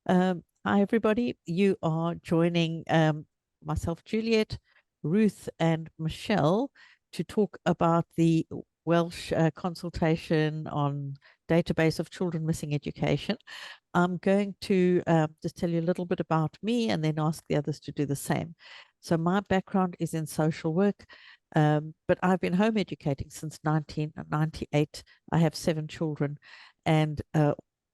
Hi, everybody. You are joining myself, Juliet, Ruth, and Michelle to talk about the Welsh consultation on database of children missing education. I'm going to just tell you a little bit about me and then ask the others to do the same. So my background is in social work, but I've been home educating since 1998. I have 7 children, and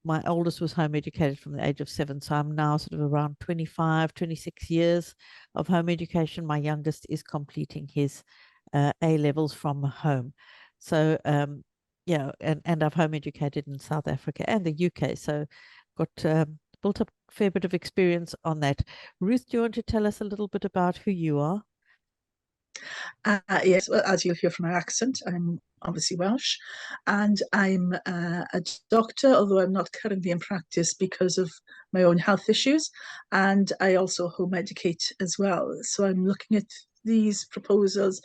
my oldest was home educated from the age of 7. So I'm now sort of around 25, 26 years of home education. My youngest is completing his A levels from home. So, yeah, and I've home educated in South Africa and the UK. So got built up a fair bit of experience on that. Ruth, do you want to tell us a little bit about who you are? Yes, well, as you'll hear from my accent, I'm obviously Welsh, and I'm a doctor, although I'm not currently in practice because of my own health issues, and I also home educate as well. So I'm looking at these proposals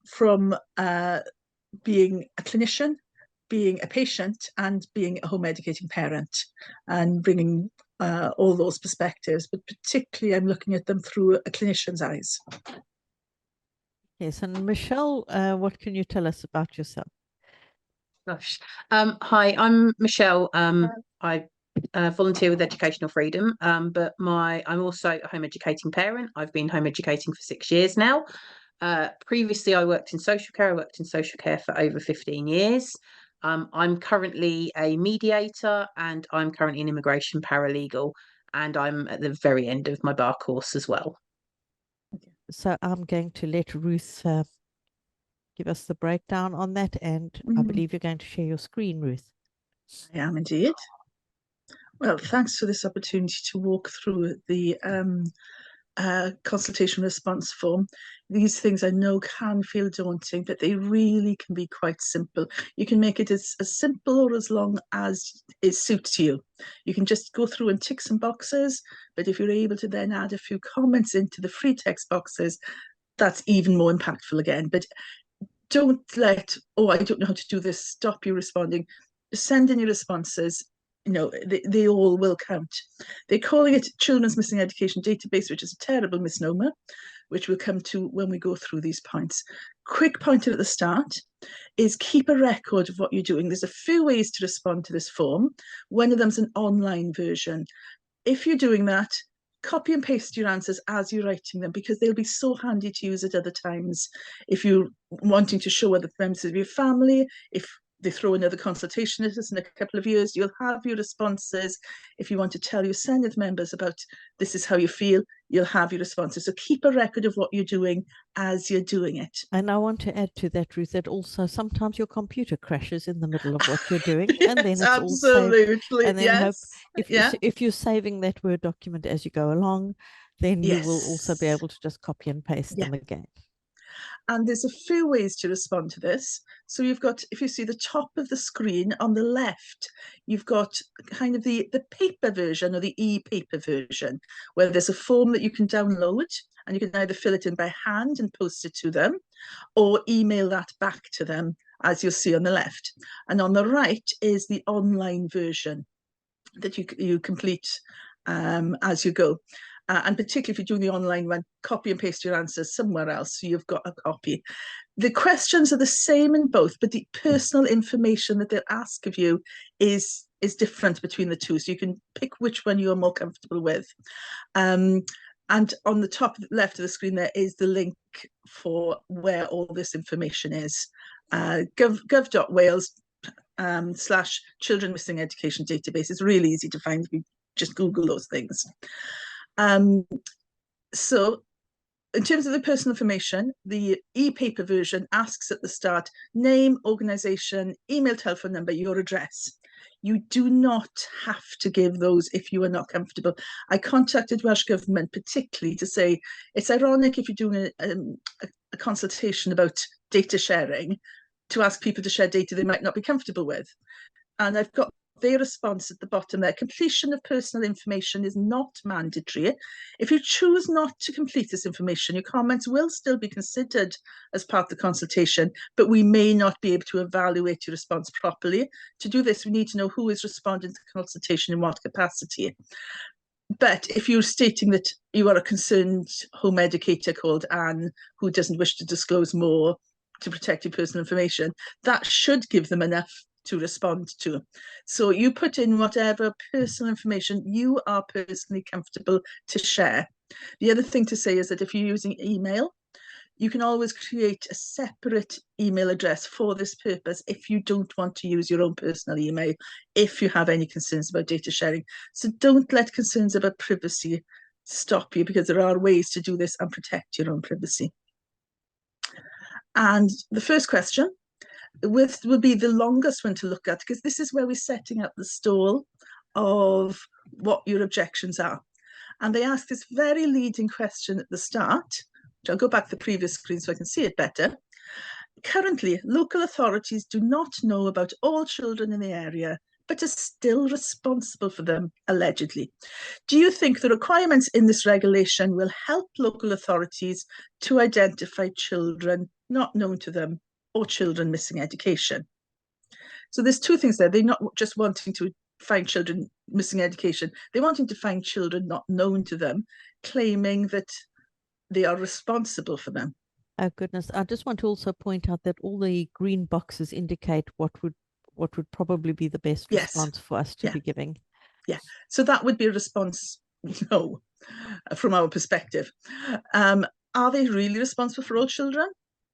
from being a clinician, being a patient, and being a home educating parent, and bringing all those perspectives, but particularly I'm looking at them through a clinician's eyes. Yes, and Michelle, what can you tell us about yourself? Gosh. Hi, I'm Michelle. I volunteer with Educational Freedom, but I'm also a home educating parent. I've been home educating for 6 years now. Previously, I worked in social care. I worked in social care for over 15 years. I'm currently a mediator and I'm currently an immigration paralegal, and I'm at the very end of my bar course as well. So I'm going to let Ruth give us the breakdown on that, and I believe you're going to share your screen, Ruth. I am indeed. Well, thanks for this opportunity to walk through the consultation response form. These things I know can feel daunting, but they really can be quite simple. You can make it as simple or as long as it suits you. You can just go through and tick some boxes, but if you're able to then add a few comments into the free text boxes, that's even more impactful again. But don't let, oh, I don't know how to do this, stop you responding. Send in your responses. They all will count. They're calling it Children's Missing Education Database, which is a terrible misnomer, which we'll come to when we go through these points. Quick pointer at the start is keep a record of what you're doing. There's a few ways to respond to this form. One of them's an online version. If you're doing that, copy and paste your answers as you're writing them, because they'll be so handy to use at other times. If you're wanting to show other members of your family, if they throw another consultation at us in a couple of years, you'll have your responses. If you want to tell your Senate members about this is how you feel, you'll have your responses. So keep a record of what you're doing as you're doing it. And I want to add to that, Ruth, that also sometimes your computer crashes in the middle of what you're doing, Yes, and then it's absolutely. all saved. And then Yes. if you're saving that Word document as you go along, then you will also be Yes. able to just copy and paste them again. And there's a few ways to respond to this. So you've got, if you see the top of the screen on the left, you've got kind of the paper version or the e-paper version, where there's a form that you can download and you can either fill it in by hand and post it to them or email that back to them, as you'll see on the left. And on the right is the online version that you complete as you go. And particularly if you're doing the online one, copy and paste your answers somewhere else so you've got a copy. The questions are the same in both, but the personal information that they'll ask of you is different between the two. So you can pick which one you're more comfortable with. And on the top left of the screen, there is the link for where all this information is. gov.wales / children missing education database. It's really easy to find. We just Google those things. So in terms of the personal information, the e-paper version asks at the start, name, organisation, email, telephone number, your address. You do not have to give those if you are not comfortable. I contacted Welsh Government particularly to say, it's ironic if you're doing a consultation about data sharing, to ask people to share data they might not be comfortable with. And I've got their response at the bottom there. Completion of personal information is not mandatory. If you choose not to complete this information, your comments will still be considered as part of the consultation, but we may not be able to evaluate your response properly. To do this, we need to know who is responding to the consultation in what capacity. But if you're stating that you are a concerned home educator called Anne who doesn't wish to disclose more to protect your personal information, that should give them enough to respond to. So you put in whatever personal information you are personally comfortable to share. The other thing to say is that if you're using email, you can always create a separate email address for this purpose if you don't want to use your own personal email, if you have any concerns about data sharing. So don't let concerns about privacy stop you, because there are ways to do this and protect your own privacy. And the first question will be the longest one to look at, because this is where we're setting up the stall of what your objections are. And they ask this very leading question at the start, which I'll go back to the previous screen so I can see it better. Currently, local authorities do not know about all children in the area, but are still responsible for them, allegedly. Do you think the requirements in this regulation will help local authorities to identify children not known to them or children missing education? So there's two things there. They're not just wanting to find children missing education. They're wanting to find children not known to them, claiming that they are responsible for them. Oh goodness. I just want to also point out that all the green boxes indicate what would probably be the best response for us to be giving. Yeah, so that would be a response, no, from our perspective. Are they really responsible for all children?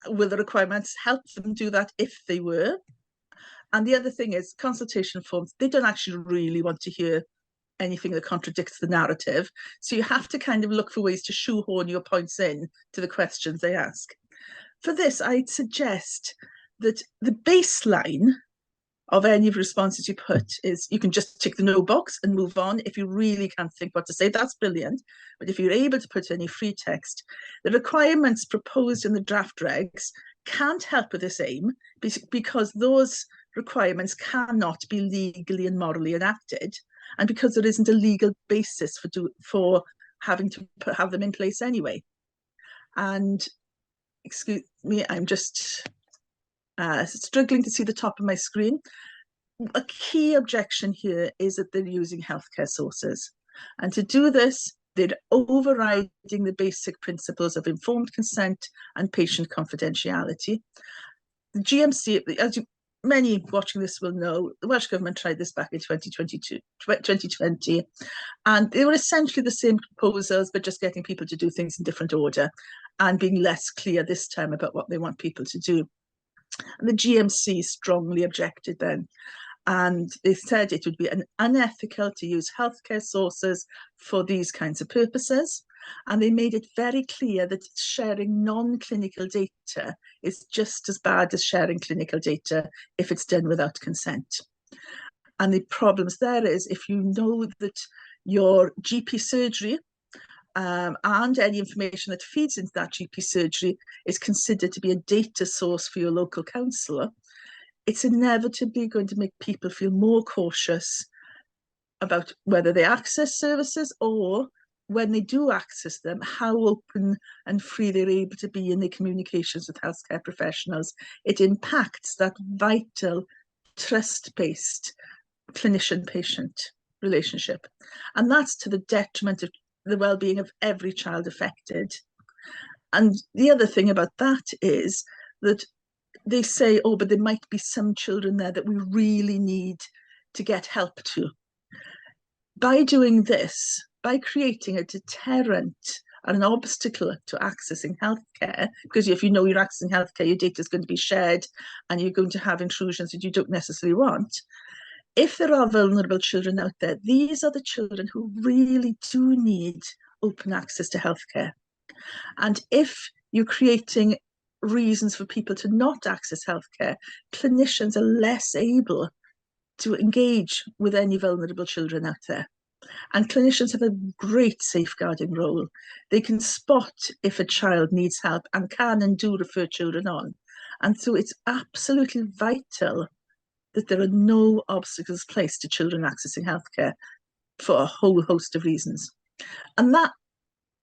Will the requirements help them do that if they were? And the other thing is, consultation forms, they don't actually really want to hear anything that contradicts the narrative. So you have to kind of look for ways to shoehorn your points in to the questions they ask. For this, I'd suggest that the baseline of any responses you put is you can just tick the no box and move on. If you really can't think what to say, that's brilliant. But if you're able to put any free text, the requirements proposed in the draft regs can't help with this aim, because those requirements cannot be legally and morally enacted, and because there isn't a legal basis for having to have them in place anyway. And excuse me, I'm just struggling to see the top of my screen. A key objection here is that they're using healthcare sources. And to do this, they're overriding the basic principles of informed consent and patient confidentiality. The GMC, as many watching this will know, the Welsh Government tried this back in 2020, and they were essentially the same proposals, but just getting people to do things in different order and being less clear this time about what they want people to do. And the GMC strongly objected then, and they said it would be unethical to use healthcare sources for these kinds of purposes. And they made it very clear that sharing non-clinical data is just as bad as sharing clinical data if it's done without consent. And the problems there is, if you know that your GP surgery and any information that feeds into that GP surgery is considered to be a data source for your local council, it's inevitably going to make people feel more cautious about whether they access services, or when they do access them, how open and free they're able to be in their communications with healthcare professionals. It impacts that vital, trust-based clinician-patient relationship. And that's to the detriment of the well-being of every child affected. And the other thing about that is that they say, oh, but there might be some children there that we really need to get help to. By doing this, by creating a deterrent and an obstacle to accessing healthcare, because if you know you're accessing healthcare, your data is going to be shared and you're going to have intrusions that you don't necessarily want. If there are vulnerable children out there, these are the children who really do need open access to healthcare. And if you're creating reasons for people to not access healthcare, clinicians are less able to engage with any vulnerable children out there. And clinicians have a great safeguarding role. They can spot if a child needs help and can and do refer children on. And so it's absolutely vital that there are no obstacles placed to children accessing healthcare for a whole host of reasons. And that,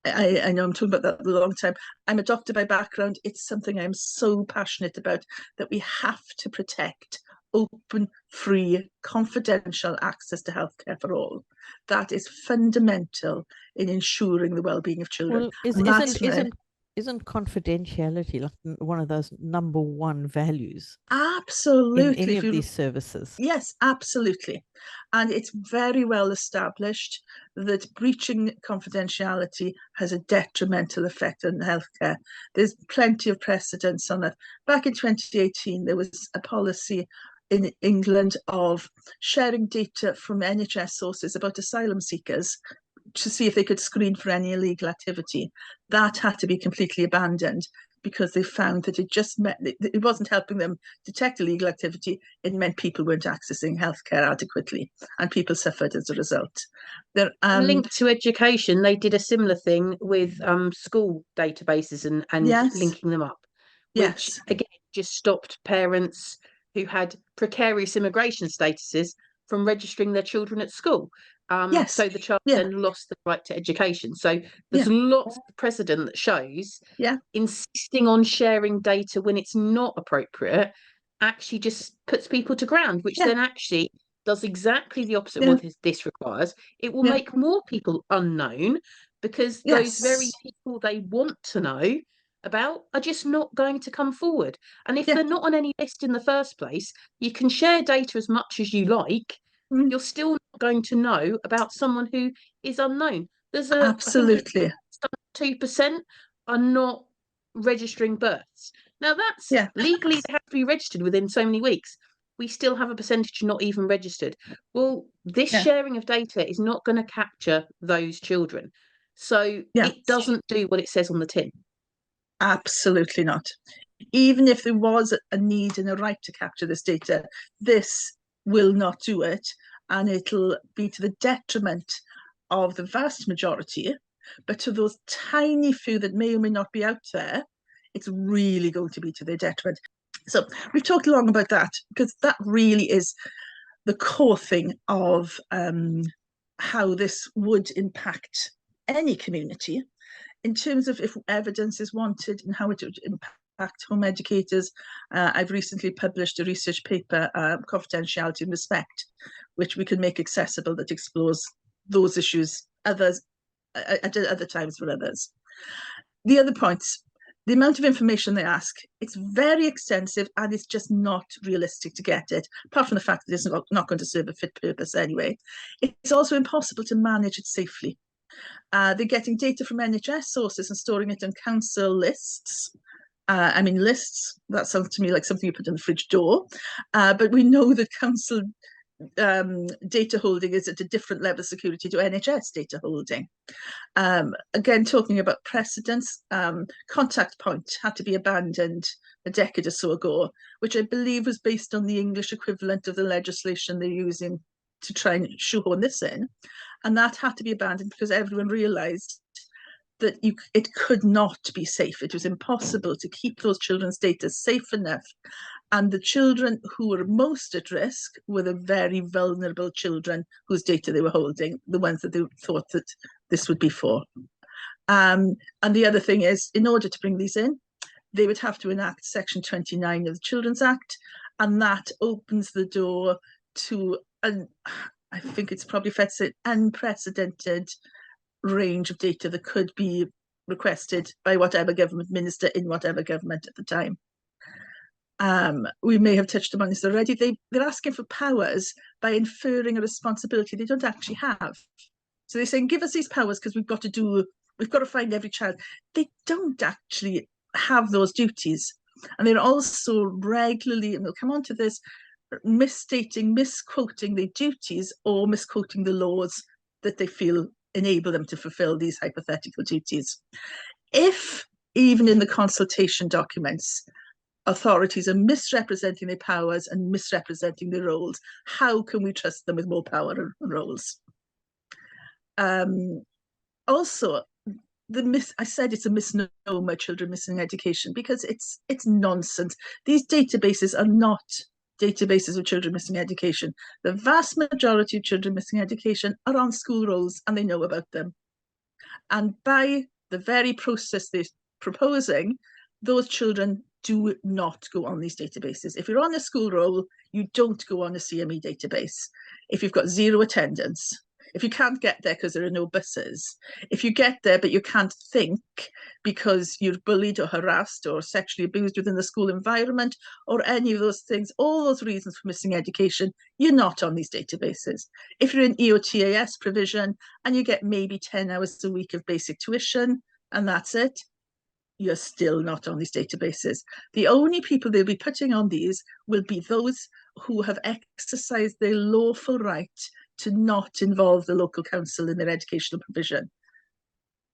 I know I'm talking about that a long time. I'm a doctor by background. It's something I'm so passionate about, that we have to protect open, free, confidential access to healthcare for all. That is fundamental in ensuring the well-being of children. Well, And that's why isn't confidentiality like one of those number one values in absolutely, any if of you these services? yes, absolutely. And it's very well established that breaching confidentiality has a detrimental effect on healthcare. There's plenty of precedents on it. Back in 2018, there was a policy in England of sharing data from NHS sources about asylum seekers to see if they could screen for any illegal activity. That had to be completely abandoned because they found that it just meant it wasn't helping them detect illegal activity. It meant people weren't accessing healthcare adequately, and people suffered as a result. There, Linked to education, they did a similar thing with school databases and yes, linking them up, which yes, again just stopped parents who had precarious immigration statuses from registering their children at school. yes, So the child yeah, then lost the right to education. So yeah, there's lots of precedent that shows yeah, insisting on sharing data when it's not appropriate actually just puts people to ground, which yeah, then actually does exactly the opposite of yeah, what this requires. It will yeah, make more people unknown because those very yes, people they want to know about are just not going to come forward. And if yeah, they're not on any list in the first place, you can share data as much as you like. mm, You're still not going to know about someone who is unknown. I think it's absolutely, 2% are not registering births. Now that's yeah, legally they have to be registered within so many weeks. We still have a percentage not even registered. Well, this yeah, sharing of data is not going to capture those children. So yeah, it doesn't do what it says on the tin. absolutely not. Even if there was a need and a right to capture this data, this will not do it, and it'll be to the detriment of the vast majority. But to those tiny few that may or may not be out there, it's really going to be to their detriment. So we've talked long about that because that really is the core thing of how this would impact any community in terms of if evidence is wanted and how it would impact home educators. I've recently published a research paper, Confidentiality and Respect, which we can make accessible, that explores those issues at other times for others. The other points, the amount of information they ask, it's very extensive and it's just not realistic to get it, apart from the fact that it's not going to serve a fit purpose anyway. It's also impossible to manage it safely. They're getting data from NHS sources and storing it on council lists. Lists, that sounds to me like something you put on the fridge door. But we know that council data holding is at a different level of security to NHS data holding. Again, talking about precedents, Contact Point had to be abandoned a decade or so ago, which I believe was based on the English equivalent of the legislation they're using to try and shoehorn this in. And that had to be abandoned because everyone realised that it could not be safe. It was impossible to keep those children's data safe enough. And the children who were most at risk were the very vulnerable children whose data they were holding, the ones that they thought that this would be for. And the other thing is, in order to bring these in, they would have to enact Section 29 of the Children's Act, and that opens the door to, I think it's probably fair to say, unprecedented range of data that could be requested by whatever government minister in whatever government at the time. We may have touched upon this already. They're asking for powers by inferring a responsibility they don't actually have. So they're saying, give us these powers because we've got to find every child. They don't actually have those duties. And they're also regularly, and we'll come on to this, misquoting their duties or misquoting the laws that they feel enable them to fulfill these hypothetical duties. If, even in the consultation documents, authorities are misrepresenting their powers and misrepresenting their roles, how can we trust them with more power and roles? Also, I said it's a misnomer, children missing education, because it's nonsense. These databases are not databases of children missing education. The vast majority of children missing education are on school rolls and they know about them. And by the very process they're proposing, those children do not go on these databases. If you're on a school roll, you don't go on a CME database. If you've got 0 attendance, if you can't get there because there are no buses, if you get there but you can't think because you're bullied or harassed or sexually abused within the school environment or any of those things, all those reasons for missing education, you're not on these databases. If you're in EOTAS provision and you get maybe 10 hours a week of basic tuition and that's it, you're still not on these databases. The only people they'll be putting on these will be those who have exercised their lawful right to not involve the local council in their educational provision.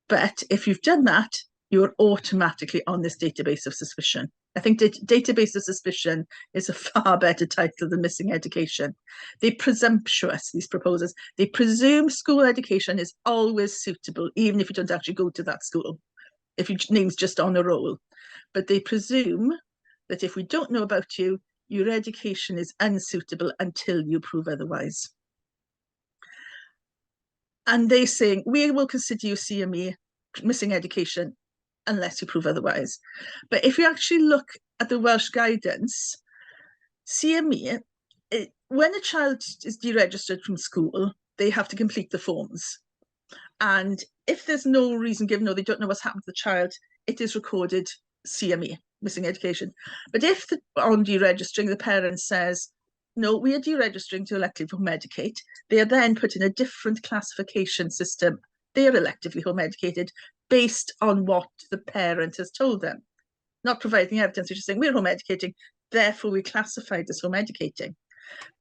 But if you've done that, you're automatically on this database of suspicion. I think database of suspicion is a far better title than missing education. They're presumptuous, these proposers. They presume school education is always suitable, even if you don't actually go to that school, if your name's just on a roll. But they presume that if we don't know about you, your education is unsuitable until you prove otherwise. And they're saying, we will consider you CME, missing education, unless you prove otherwise. But if you actually look at the Welsh guidance, CME, when a child is deregistered from school, they have to complete the forms. And if there's no reason given or they don't know what's happened to the child, it is recorded CME, missing education. But if on deregistering, the parent says, no, we are deregistering to electively home educate, they are then put in a different classification system. They are electively home educated based on what the parent has told them, not providing evidence, which is saying we're home educating, therefore we classified as home educating.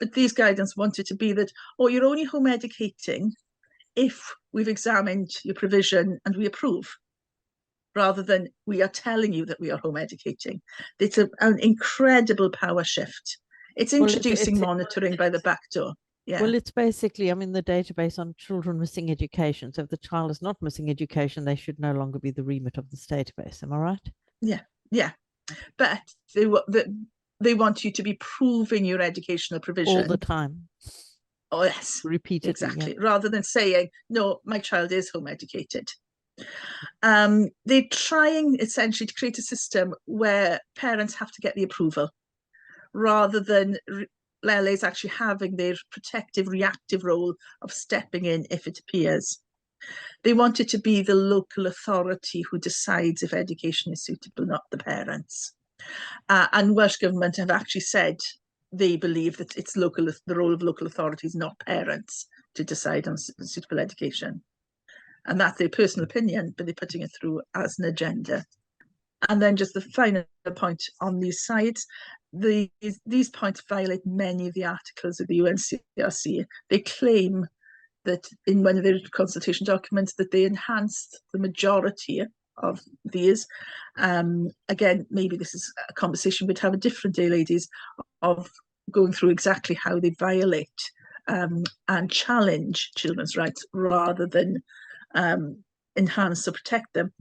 But these guidance wanted to be that, oh, you're only home educating if we've examined your provision and we approve, rather than we are telling you that we are home educating. It's an incredible power shift. It's introducing monitoring by the back door. Yeah. Well, it's basically, I mean, the database on children missing education. So if the child is not missing education, they should no longer be the remit of this database. Am I right? Yeah, yeah. But they want you to be proving your educational provision all the time. Oh, yes. Repeatedly. Exactly. Yeah. Rather than saying, no, my child is home educated. They're trying essentially to create a system where parents have to get the approval, rather than LLAs actually having their protective, reactive role of stepping in if it appears. They want it to be the local authority who decides if education is suitable, not the parents. And Welsh Government have actually said they believe that it's the role of local authorities, not parents, to decide on suitable education. And that's their personal opinion, but they're putting it through as an agenda. And then just the final point on these sides, these points violate many of the articles of the UNCRC. They claim that in one of their consultation documents that they enhanced the majority of these. Again, maybe this is a conversation we'd have a different day, ladies, of going through exactly how they violate and challenge children's rights rather than enhance or protect them.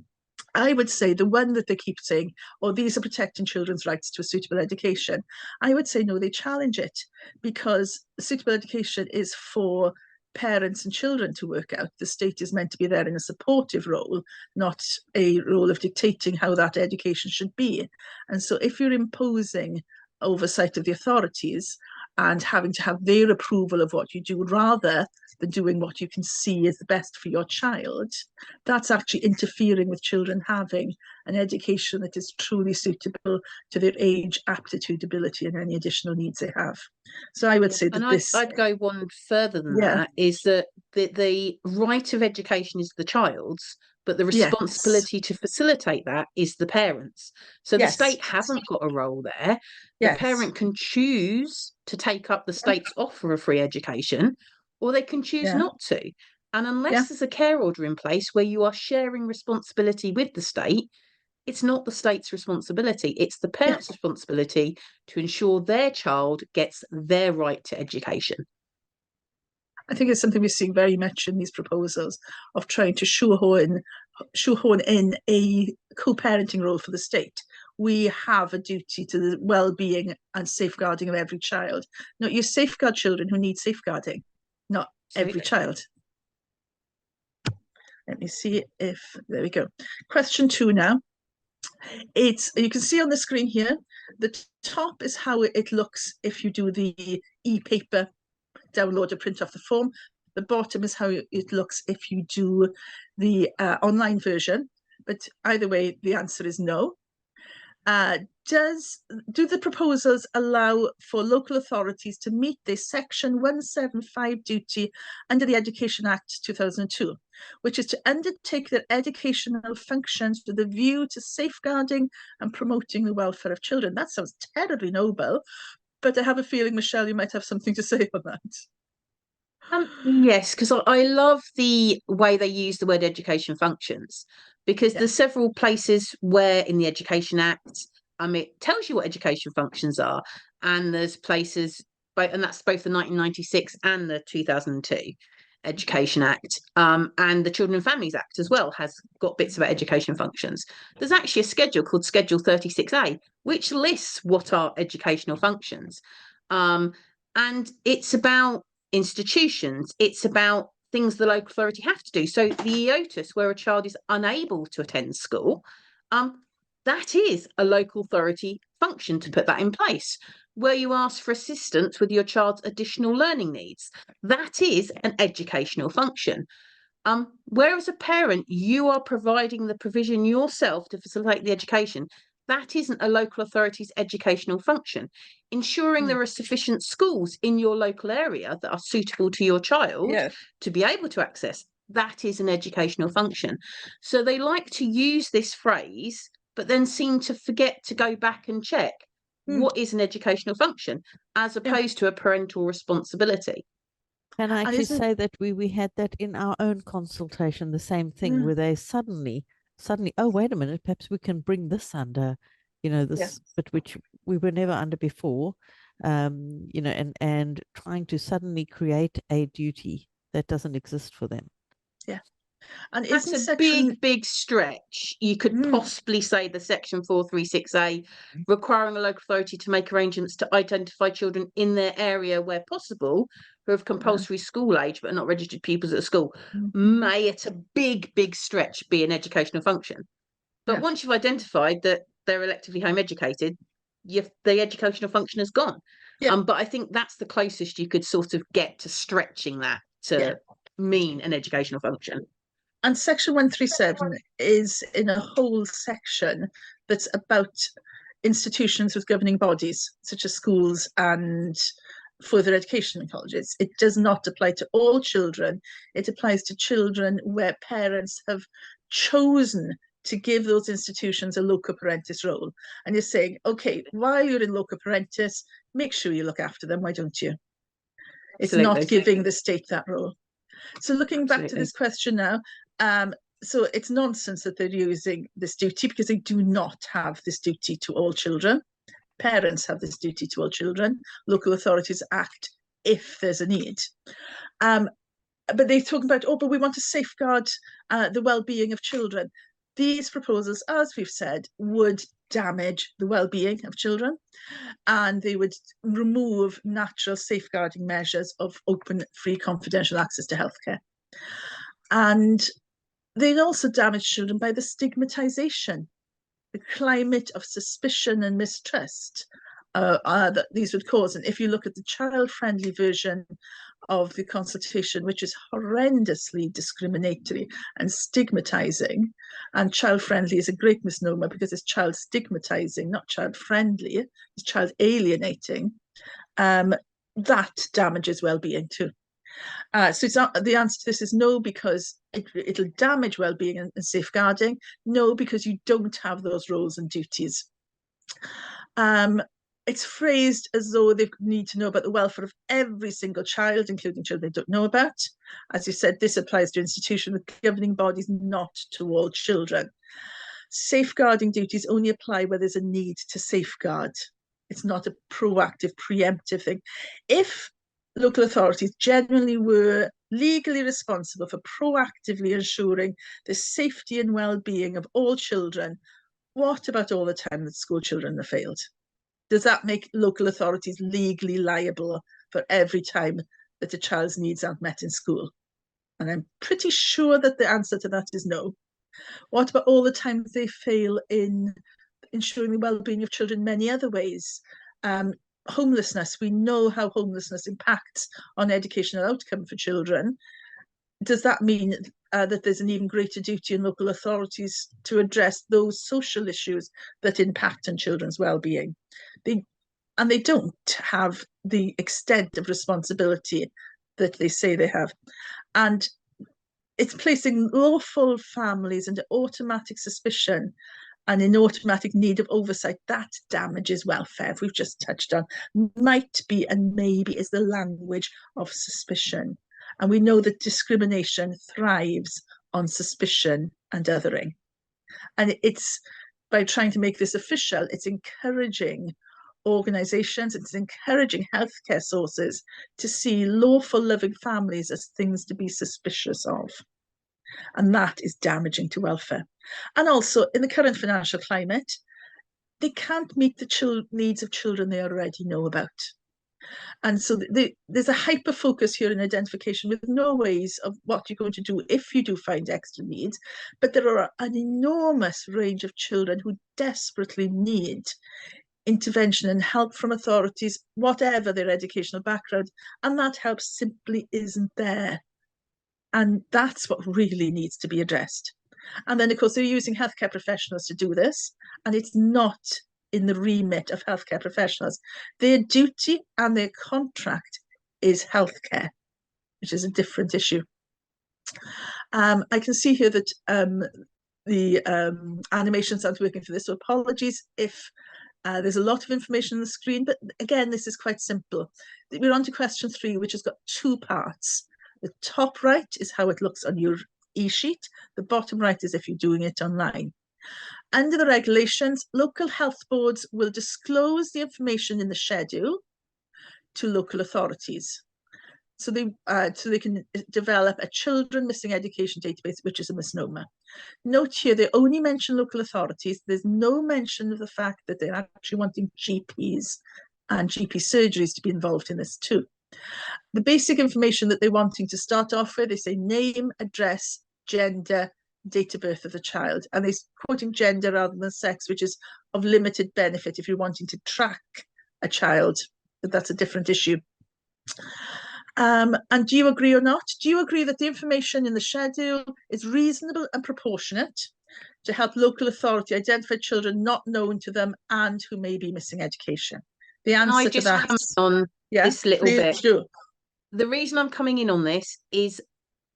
I would say the one that they keep saying, oh, these are protecting children's rights to a suitable education. I would say, no, they challenge it, because suitable education is for parents and children to work out. The state is meant to be there in a supportive role, not a role of dictating how that education should be. And so if you're imposing oversight of the authorities and having to have their approval of what you do rather than doing what you can see is the best for your child, that's actually interfering with children having an education that is truly suitable to their age, aptitude, ability, and any additional needs they have. So I would say that I'd go one further than that, is that the right of education is the child's, but the responsibility to facilitate that is the parents. So the state hasn't got a role there. The parent can choose to take up the state's offer of free education, or they can choose not to. And unless there's a care order in place where you are sharing responsibility with the state, it's not the state's responsibility. It's the parent's responsibility to ensure their child gets their right to education. I think it's something we're seeing very much in these proposals of trying to shoehorn in a co-parenting role for the state, we have a duty to the well-being and safeguarding of every child. No, you safeguard children who need safeguarding, not every child. Let me see if, there we go. Question 2 now. You can see on the screen here, the top is how it looks if you do the e-paper download or print off the form. The bottom is how it looks if you do the online version. But either way, the answer is no. Do the proposals allow for local authorities to meet this Section 175 duty under the Education Act 2002, which is to undertake their educational functions with a view to safeguarding and promoting the welfare of children? That sounds terribly noble, but I have a feeling, Michelle, you might have something to say on that. Yes, because I love the way they use the word education functions, because there's several places where in the Education Act, it tells you what education functions are, and there's places, and that's both the 1996 and the 2002 Education Act, and the Children and Families Act as well has got bits about education functions. There's actually a schedule called Schedule 36A, which lists what are educational functions, and it's about institutions, it's about things the local authority have to do. So the EOTUS, where a child is unable to attend school, that is a local authority function to put that in place. Where you ask for assistance with your child's additional learning needs, that is an educational function. Where as a parent, you are providing the provision yourself to facilitate the education, that isn't a local authority's educational function. Ensuring there are sufficient schools in your local area that are suitable to your child to be able to access, that is an educational function. So they like to use this phrase, but then seem to forget to go back and check what is an educational function as opposed to a parental responsibility. Can I actually say that we had that in our own consultation, the same thing, where they suddenly, oh, wait a minute, perhaps we can bring this under, this, but which we were never under before, and trying to suddenly create a duty that doesn't exist for them. Yeah. And it's a big stretch. You could possibly say the Section 436A requiring a local authority to make arrangements to identify children in their area where possible who have compulsory school age but are not registered pupils at a school may, at a big stretch, be an educational function. But once you've identified that they're electively home educated, the educational function is gone. But I think that's the closest you could sort of get to stretching that to mean an educational function. And Section 137 is in a whole section that's about institutions with governing bodies, such as schools and further education colleges. It does not apply to all children. It applies to children where parents have chosen to give those institutions a loco parentis role. And you're saying, okay, while you're in loco parentis, make sure you look after them, why don't you? It's not giving the state that role. So looking back to this question now, so it's nonsense that they're using this duty, because they do not have this duty to all children. Parents have this duty to all children. Local authorities act if there's a need. But they talk about, but we want to safeguard the well-being of children. These proposals, as we've said, would damage the well-being of children, and they would remove natural safeguarding measures of open, free, confidential access to healthcare. And they'd also damage children by the stigmatization, the climate of suspicion and mistrust that these would cause. And if you look at the child-friendly version of the consultation, which is horrendously discriminatory and stigmatizing, and child-friendly is a great misnomer because it's child stigmatizing, not child-friendly, it's child alienating, that damages well-being too. So it's not, the answer to this is no, because it'll damage well-being and safeguarding. No, because you don't have those roles and duties. It's phrased as though they need to know about the welfare of every single child, including children they don't know about. As you said, this applies to institutions with governing bodies, not to all children. Safeguarding duties only apply where there's a need to safeguard. It's not a proactive, preemptive thing. If local authorities generally were legally responsible for proactively ensuring the safety and well-being of all children, What about all the time that school children have failed? Does that make local authorities legally liable for every time that a child's needs aren't met in school? And I'm pretty sure that the answer to that is no. What about all the times they fail in ensuring the well-being of children in many other ways? Homelessness, we know how homelessness impacts on educational outcome for children. Does that mean that there's an even greater duty in local authorities to address those social issues that impact on children's well-being? They don't have the extent of responsibility that they say they have. And it's placing lawful families into automatic suspicion and in automatic need of oversight. That damages welfare, we've just touched on. Might be and maybe is the language of suspicion. And we know that discrimination thrives on suspicion and othering. And it's by trying to make this official, it's encouraging organisations, it's encouraging healthcare sources to see lawful living families as things to be suspicious of. And that is damaging to welfare. And also, in the current financial climate, they can't meet the needs of children they already know about. And so there's a hyper focus here in identification with no ways of what you're going to do if you do find extra needs. But there are an enormous range of children who desperately need intervention and help from authorities, whatever their educational background. And that help simply isn't there. And that's what really needs to be addressed. And then, of course, they're using healthcare professionals to do this. And it's not in the remit of healthcare professionals. Their duty and their contract is healthcare, which is a different issue. I can see here that the animations aren't working for this, so apologies if there's a lot of information on the screen, but again, this is quite simple. We're on to question 3, which has got 2 parts. The top right is how it looks on your e-sheet. The bottom right is if you're doing it online. Under the regulations, local health boards will disclose the information in the schedule to local authorities. So they can develop a children missing education database, which is a misnomer. Note here, they only mention local authorities. There's no mention of the fact that they're actually wanting GPs and GP surgeries to be involved in this too. The basic information that they're wanting to start off with, they say name, address, gender, date of birth of the child. And they're quoting gender rather than sex, which is of limited benefit if you're wanting to track a child. But that's a different issue. And do you agree or not? Do you agree that the information in the schedule is reasonable and proportionate to help local authority identify children not known to them and who may be missing education? The answer to that on this little bit. Do. The reason I'm coming in on this is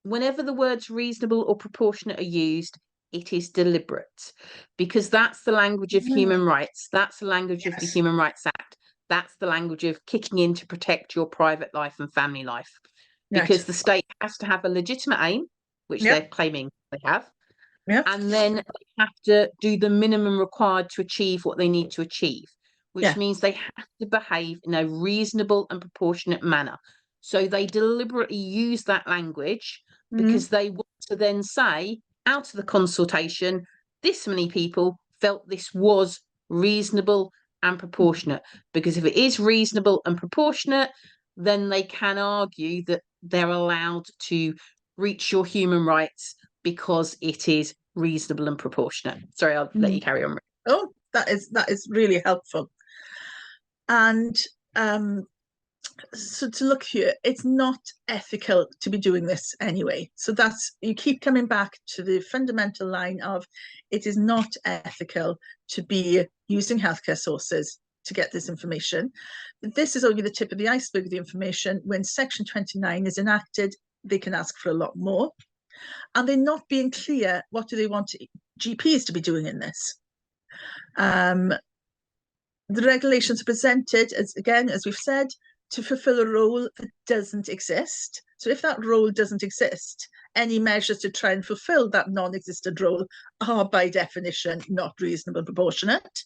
whenever the words reasonable or proportionate are used, it is deliberate, because that's the language of human rights. That's the language of the Human Rights Act. That's the language of kicking in to protect your private life and family life, because the state has to have a legitimate aim, which they're claiming they have, and then they have to do the minimum required to achieve what they need to achieve, which means they have to behave in a reasonable and proportionate manner. So they deliberately use that language because they want to then say, out of the consultation, this many people felt this was reasonable and proportionate. Because if it is reasonable and proportionate, then they can argue that they're allowed to reach your human rights because it is reasonable and proportionate. Sorry, I'll let you carry on. Oh, that is really helpful. And so to look here, it's not ethical to be doing this anyway. So that's, you keep coming back to the fundamental line of it is not ethical to be using healthcare sources to get this information. This is only the tip of the iceberg of the information. When Section 29 is enacted, they can ask for a lot more. And they're not being clear, what do they want GPs to be doing in this? The regulations are presented, as we've said, to fulfill a role that doesn't exist. So if that role doesn't exist, any measures to try and fulfill that non-existent role are by definition not reasonable and proportionate.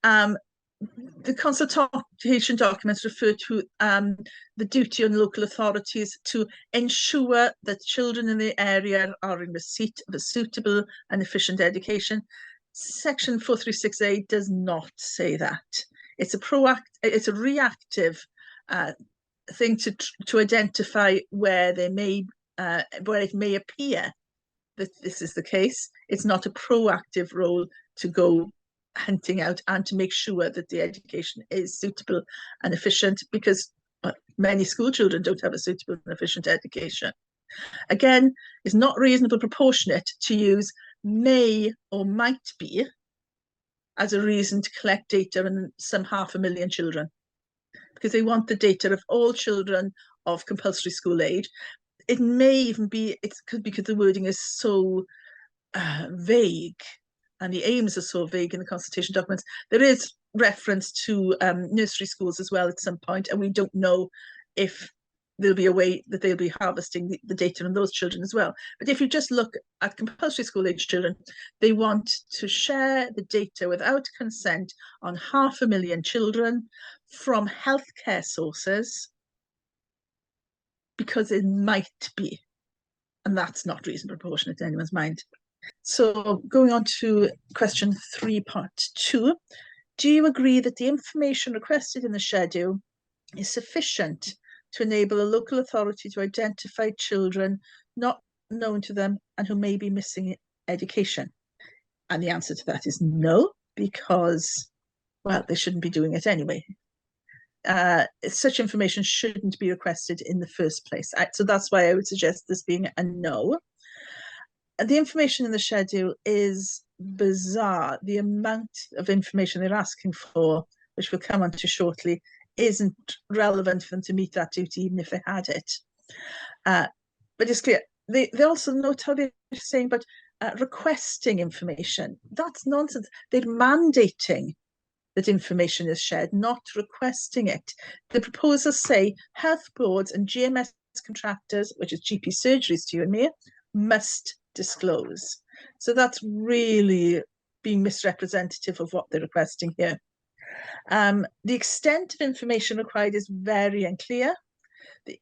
The consultation documents refer to the duty on local authorities to ensure that children in the area are in receipt of a suitable and efficient education. Section 436A does not say that. It's a reactive thing to identify where it may appear that this is the case. It's not a proactive role to go hunting out and to make sure that the education is suitable and efficient, because many school children don't have a suitable and efficient education. Again, it's not reasonable proportionate to use may or might be as a reason to collect data on some 500,000 children, because they want the data of all children of compulsory school age. It may even be, because the wording is so vague and the aims are so vague in the consultation documents. There is reference to nursery schools as well at some point, and we don't know if there'll be a way that they'll be harvesting the data on those children as well. But if you just look at compulsory school age children, they want to share the data without consent on 500,000 children from healthcare sources, because it might be, and that's not reasonably proportionate in anyone's mind. So going on to question 3, part 2, do you agree that the information requested in the schedule is sufficient to enable a local authority to identify children not known to them and who may be missing education? And the answer to that is no, because, well, they shouldn't be doing it anyway. Such information shouldn't be requested in the first place. So that's why I would suggest this being a no. The information in the schedule is bizarre. The amount of information they're asking for, which we'll come on to shortly, isn't relevant for them to meet that duty, even if they had it. But it's clear. They also note how they're saying about requesting information. That's nonsense. They're mandating that information is shared, not requesting it. The proposals say health boards and GMS contractors, which is GP surgeries to you and me, must disclose. So that's really being misrepresentative of what they're requesting here. The extent of information required is very unclear.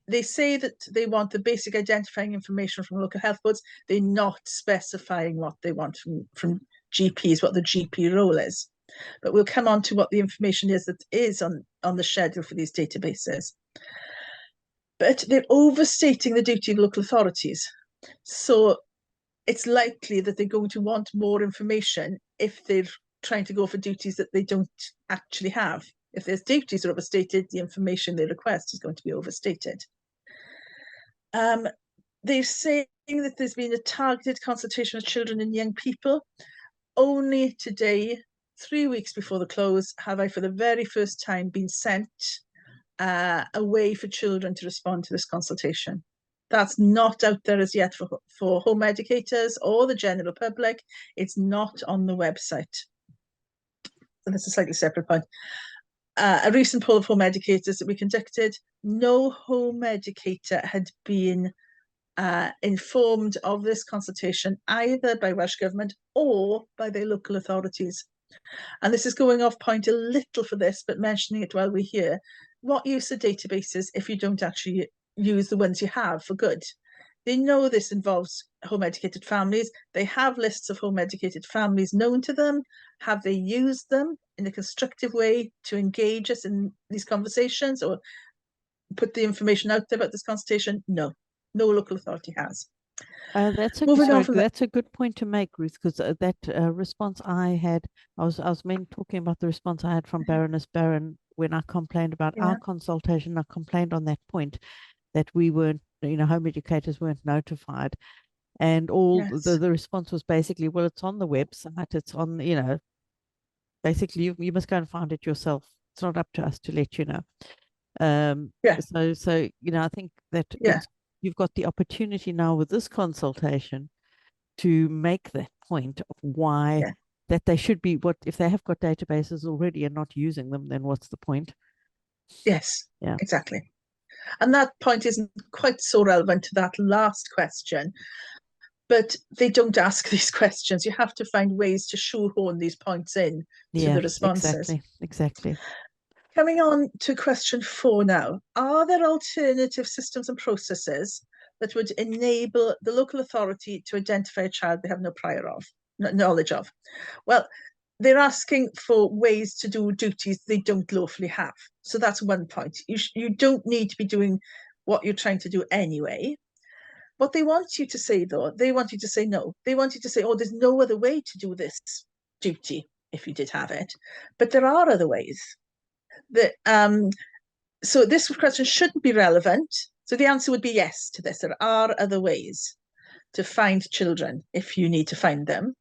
They say that they want the basic identifying information from local health boards. They're not specifying what they want from GPs, what the GP role is. But we'll come on to what the information is that is on the schedule for these databases. But they're overstating the duty of local authorities. So it's likely that they're going to want more information if they're trying to go for duties that they don't actually have. If their duties are overstated, the information they request is going to be overstated. They're saying that there's been a targeted consultation with children and young people. Only today, 3 weeks before the close, have I for the very first time been sent a way for children to respond to this consultation. That's not out there as yet for home educators or the general public. It's not on the website. So that's a slightly separate point. A recent poll of home educators that we conducted, no home educator had been informed of this consultation either by Welsh Government or by their local authorities. And this is going off point a little for this, but mentioning it while we're here. What use of databases if you don't actually use the ones you have for good? They know this involves home educated families. They have lists of home educated families known to them. Have they used them in a constructive way to engage us in these conversations or put the information out there about this consultation? No, no local authority has. That's a good point to make, Ruth, because that response I had, I was talking about the response I had from Baroness Barron when I complained about our consultation. I complained on that point that we weren't, home educators weren't notified, and all the response was basically, well, it's on the website, it's on, basically you must go and find it yourself. It's not up to us to let you know. So I think that you've got the opportunity now with this consultation to make that point of why that they should be, what if they have got databases already and not using them, then what's the point? Yes, exactly. And that point isn't quite so relevant to that last question, but they don't ask these questions. You have to find ways to shoehorn these points in to the responses. Exactly. Coming on to question 4 now. Are there alternative systems and processes that would enable the local authority to identify a child they have no prior of? knowledge of. Well, they're asking for ways to do duties they don't lawfully have. So that's one point. You don't need to be doing what you're trying to do anyway. What they want you to say, though, they want you to say no. They want you to say, oh, there's no other way to do this duty if you did have it. But there are other ways. So this question shouldn't be relevant. So the answer would be yes to this. There are other ways to find children if you need to find them.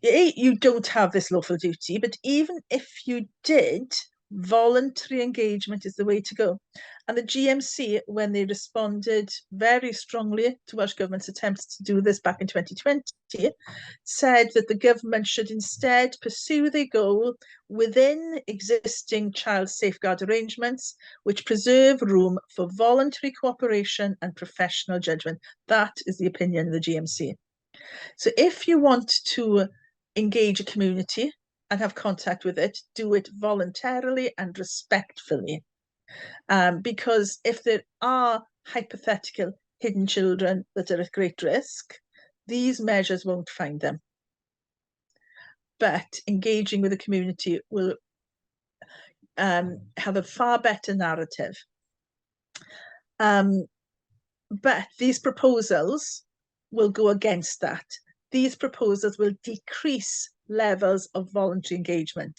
You don't have this lawful duty, but even if you did, voluntary engagement is the way to go. And the GMC, when they responded very strongly to Welsh Government's attempts to do this back in 2020, said that the government should instead pursue their goal within existing child safeguard arrangements, which preserve room for voluntary cooperation and professional judgment. That is the opinion of the GMC. So if you want to engage a community and have contact with it, do it voluntarily and respectfully. Because if there are hypothetical hidden children that are at great risk, these measures won't find them. But engaging with the community will have a far better narrative. But these proposals will go against that. These proposals will decrease levels of voluntary engagement.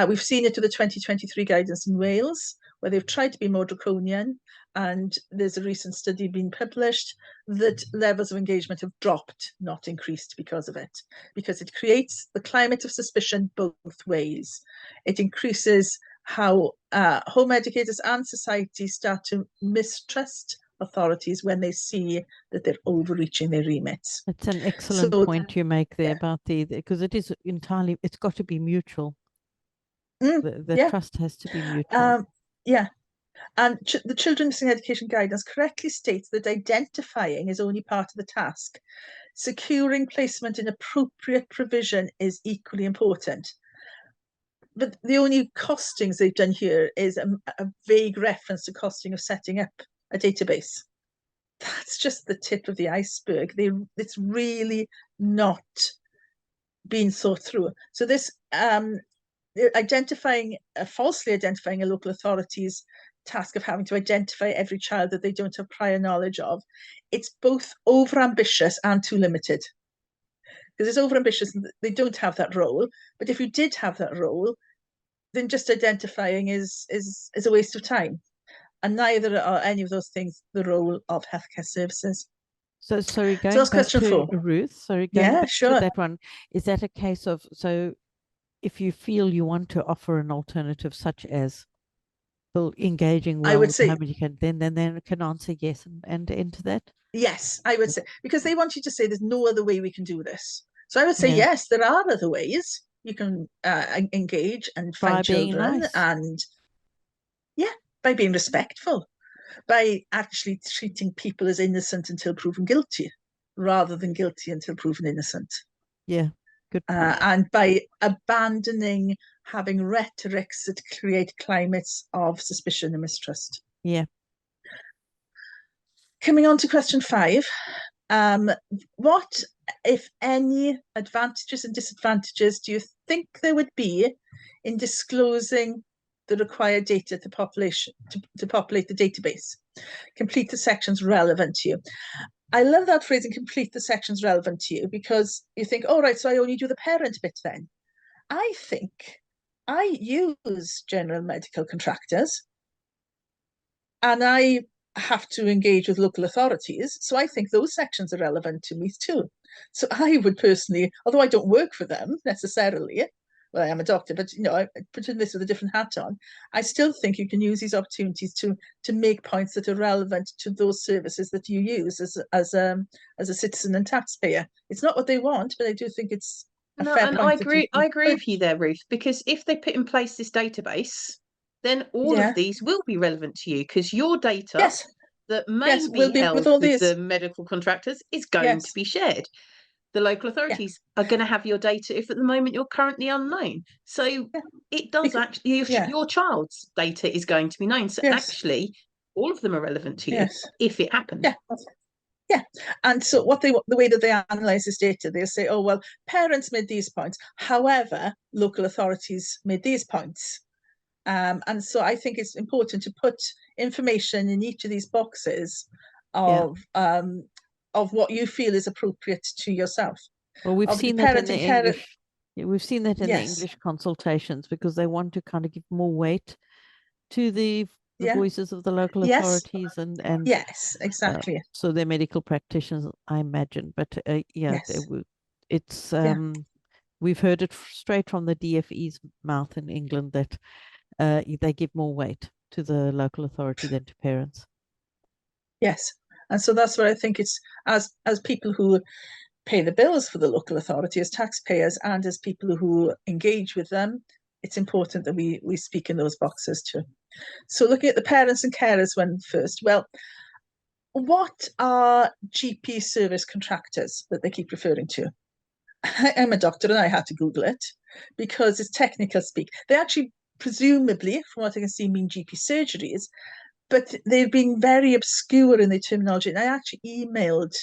We've seen it with the 2023 guidance in Wales, where they've tried to be more draconian, and there's a recent study being published that levels of engagement have dropped, not increased because of it, because it creates the climate of suspicion both ways. It increases how home educators and society start to mistrust authorities when they see that they're overreaching their remits. That's an excellent point you make there about because it is entirely, it's got to be mutual. The trust has to be mutual. And the Children Missing Education Guidance correctly states that identifying is only part of the task. Securing placement in appropriate provision is equally important. But the only costings they've done here is a vague reference to costing of setting up a database. That's just the tip of the iceberg. It's really not being thought through. So this falsely identifying a local authority's task of having to identify every child that they don't have prior knowledge of, it's both overambitious and too limited. Because it's overambitious and they don't have that role. But if you did have that role, then just identifying is a waste of time. And neither are any of those things the role of healthcare services. So sorry, going back question to 4. Ruth, sorry, going back to that one, is that a case of, so if you feel you want to offer an alternative such as engaging well, I would say, then they can answer yes and enter that? Yes, I would say, because they want you to say there's no other way we can do this. So I would say, yes, there are other ways you can engage and find children. Nice. And by being respectful, by actually treating people as innocent until proven guilty, rather than guilty until proven innocent. Yeah, good. And by abandoning having rhetorics that create climates of suspicion and mistrust. Yeah. Coming on to question 5, what, if any, advantages and disadvantages do you think there would be in disclosing the required data to populate the database? Complete the sections relevant to you. I love that phrase, and complete the sections relevant to you, because you think, oh, right, so I only do the parent bit then. I think I use general medical contractors and I have to engage with local authorities. So I think those sections are relevant to me too. So I would personally, although I don't work for them necessarily, well, I am a doctor, but I put in this with a different hat on. I still think you can use these opportunities to make points that are relevant to those services that you use as a citizen and taxpayer. It's not what they want, but I do think it's a fair point. I agree with you there, Ruth, because if they put in place this database, then all of these will be relevant to you, because your data that may be held with the medical contractors is going to be shared. The local authorities are going to have your data if at the moment you're currently unknown. So it does actually, your child's data is going to be known. So actually, all of them are relevant to you if it happens. Yeah, and so the way that they analyze this data, they say, oh well, parents made these points, however, local authorities made these points. And so I think it's important to put information in each of these boxes Yeah. of what you feel is appropriate to yourself. Well, we've Obviously, seen that in parent the and care, English. Yeah, we've seen that in the yes, English consultations because they want to kind of give more weight to the yeah, voices of the local yes, authorities and yes, exactly, so they're medical practitioners, I imagine. But yeah, yes, it's yeah. we've heard it straight from the DFE's mouth in England that they give more weight to the local authority than to parents. Yes. And so that's where I think it's as people who pay the bills for the local authority, as taxpayers, and as people who engage with them, it's important that we speak in those boxes too. So looking at the parents and carers one first. Well, what are GP service contractors that they keep referring to? I'm a doctor and I had to Google it because it's technical speak. They actually, presumably, from what I can see, mean GP surgeries, but they've been very obscure in their terminology. And I actually emailed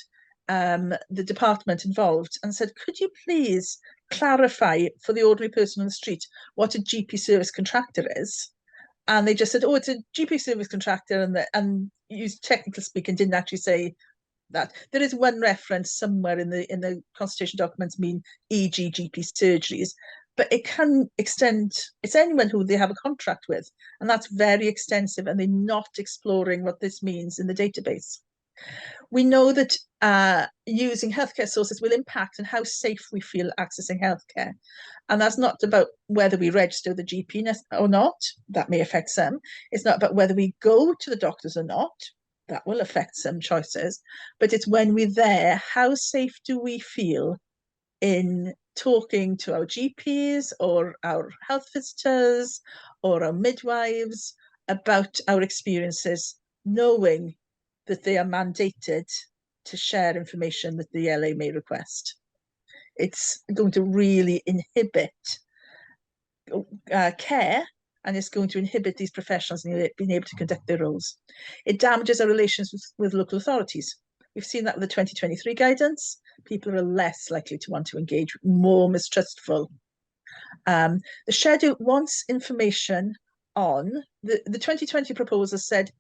the department involved and said, could you please clarify for the ordinary person on the street what a GP service contractor is? And they just said, oh, it's a GP service contractor, and used technical speak and didn't actually say that. There is one reference somewhere in the consultation documents, mean e.g. GP surgeries, but it can extend, it's anyone who they have a contract with, and that's very extensive, and they're not exploring what this means in the database. We know that using healthcare sources will impact on how safe we feel accessing healthcare. And that's not about whether we register the GP or not. That may affect some. It's not about whether we go to the doctors or not. That will affect some choices. But it's when we're there, how safe do we feel in talking to our GPs or our health visitors or our midwives about our experiences, knowing that they are mandated to share information that the LA may request. It's going to really inhibit care, and it's going to inhibit these professionals in being able to conduct their roles. It damages our relations with local authorities. We've seen that with the 2023 guidance. People are less likely to want to engage, more mistrustful. The schedule wants information on the 2020 proposal said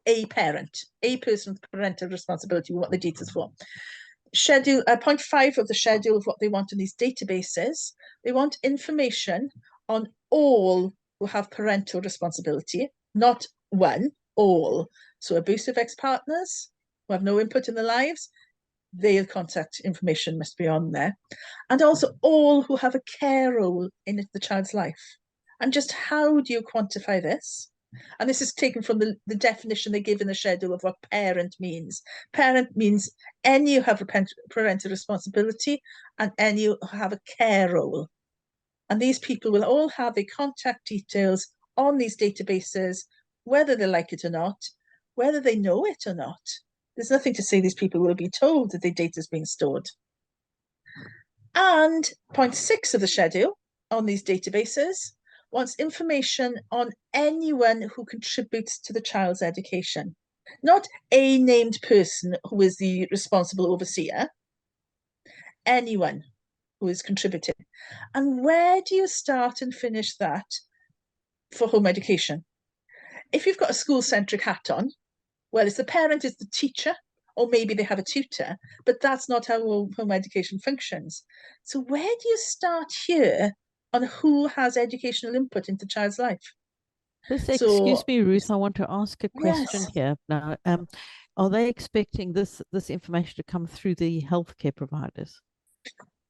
a parent, a person with parental responsibility, what the details for. Schedule point 5 of the schedule of what they want in these databases. They want information on all who have parental responsibility, not one, all. So abusive ex-partners who have no input in their lives, their contact information must be on there. And also all who have a care role in the child's life. And just how do you quantify this? And this is taken from the definition they give in the schedule of what parent means. Parent means any who have a parental responsibility and any who have a care role. And these people will all have their contact details on these databases, whether they like it or not, whether they know it or not. There's nothing to say these people will be told that their data is being stored. And point 6 of the schedule on these databases wants information on anyone who contributes to the child's education. Not a named person who is the responsible overseer, anyone who is contributing. And where do you start and finish that for home education? If you've got a school-centric hat on, well, it's the parent is the teacher, or maybe they have a tutor, but that's not how home education functions. So where do you start here on who has educational input into the child's life? Just So, excuse me, Ruth, I want to ask a question yes, here now. Are they expecting this information to come through the healthcare providers?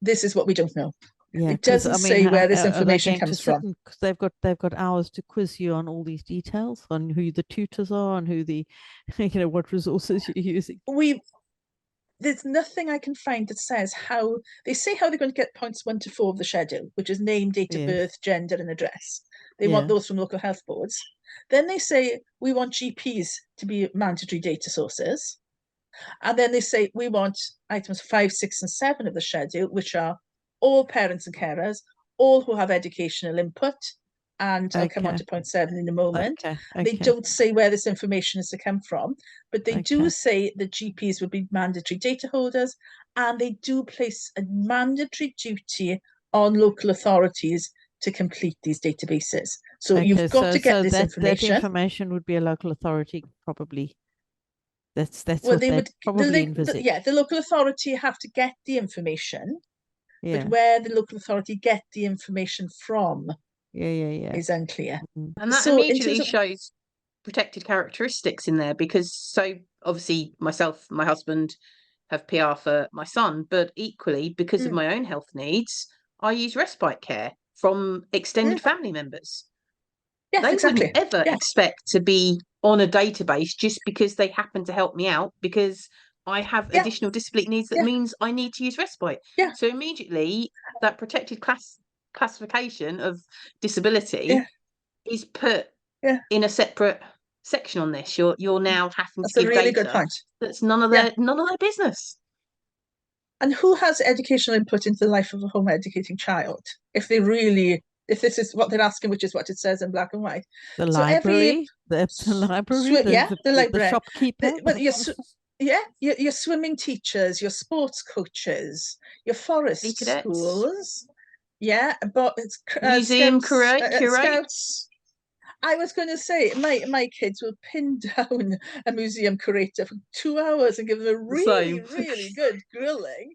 this is what we don't know. Yeah, It because doesn't I mean, say where this are they information going to comes sit from. because they've got hours to quiz you on all these details on who the tutors are and who the what resources you're using? There's nothing I can find that says how they say how they're going to get points 1 to 4 of the schedule, which is name, date of Yes. birth, gender, and address. They want Yeah. those from local health boards. Then they say we want GPs to be mandatory data sources. And then they say we want items 5, 6, and 7 of the schedule, which are all parents and carers, all who have educational input, and I'll come on Okay. to point 7 in a moment. Okay. They Okay. don't say where this information is to come from, but they do Okay. say that GPs would be mandatory data holders, and they do place a mandatory duty on local authorities to complete these databases. So Okay. you've got to get this that information. information would be a local authority, probably. That's Well, what they would probably envisage. the local authority have to get the information, Yeah. but where the local authority get the information from Yeah. is unclear. Mhm. And that So in immediately terms of shows protected characteristics in there, because so obviously myself, my husband have PR for my son, but equally because of my own health needs, I use respite care from extended family members. yes, They exactly. wouldn't ever Yes. expect to be on a database just because they happen to help me out because I have Yeah. additional disability needs that Yeah. means I need to use respite. Yeah. So immediately that protected classification of disability Yeah. is put Yeah. in a separate section on this. You're now having That's to a give really good data point. that's none of Yeah. their business. And who has educational input into the life of a home educating child? If this is what they're asking, which is what it says in black and white. The So library, the library, the library, the shopkeeper. your swimming teachers, your sports coaches, your forest Cadets. schools, but it's Museum scouts. curates. I was going to say my kids will pin down a museum curator for 2 hours and give them a really, really good grilling.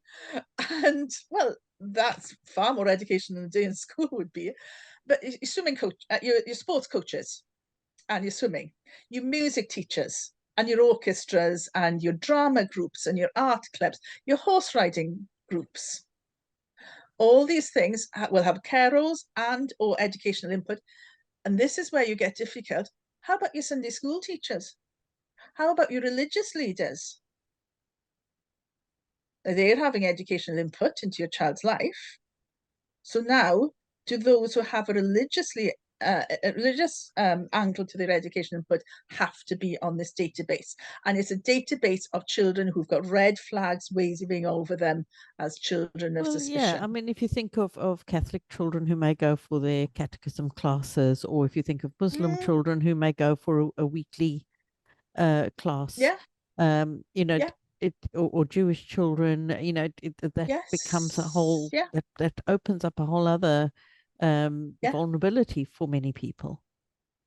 And well, that's far more education than a day in school would be. But your swimming coach, your sports coaches, and your swimming, your music teachers, and your orchestras, and your drama groups, and your art clubs, your horse riding groups. All these things will have care roles and or educational input. And this is where you get difficult. How about your Sunday school teachers? How about your religious leaders? They're having educational input into your child's life. So now, do those who have a religious angle to their education input have to be on this database? And it's a database of children who've got red flags waving over them as children of suspicion. Yeah, I mean, if you think of Catholic children who may go for their catechism classes, or if you think of Muslim children who may go for a weekly class, or Jewish children, that becomes a whole that opens up a whole other vulnerability for many people.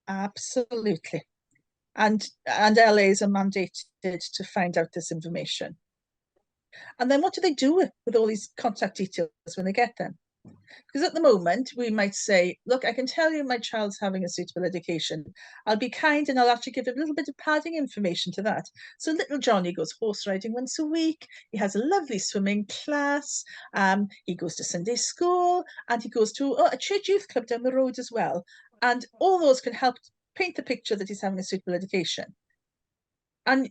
Absolutely. And LAs are mandated to find out this information. And then what do they do with all these contact details when they get them? Because at the moment, we might say, look, I can tell you my child's having a suitable education. I'll be kind and I'll actually give a little bit of padding information to that. So little Johnny goes horse riding once a week. He has a lovely swimming class. He goes to Sunday school, and he goes to a church youth club down the road as well. And all those can help paint the picture that he's having a suitable education. And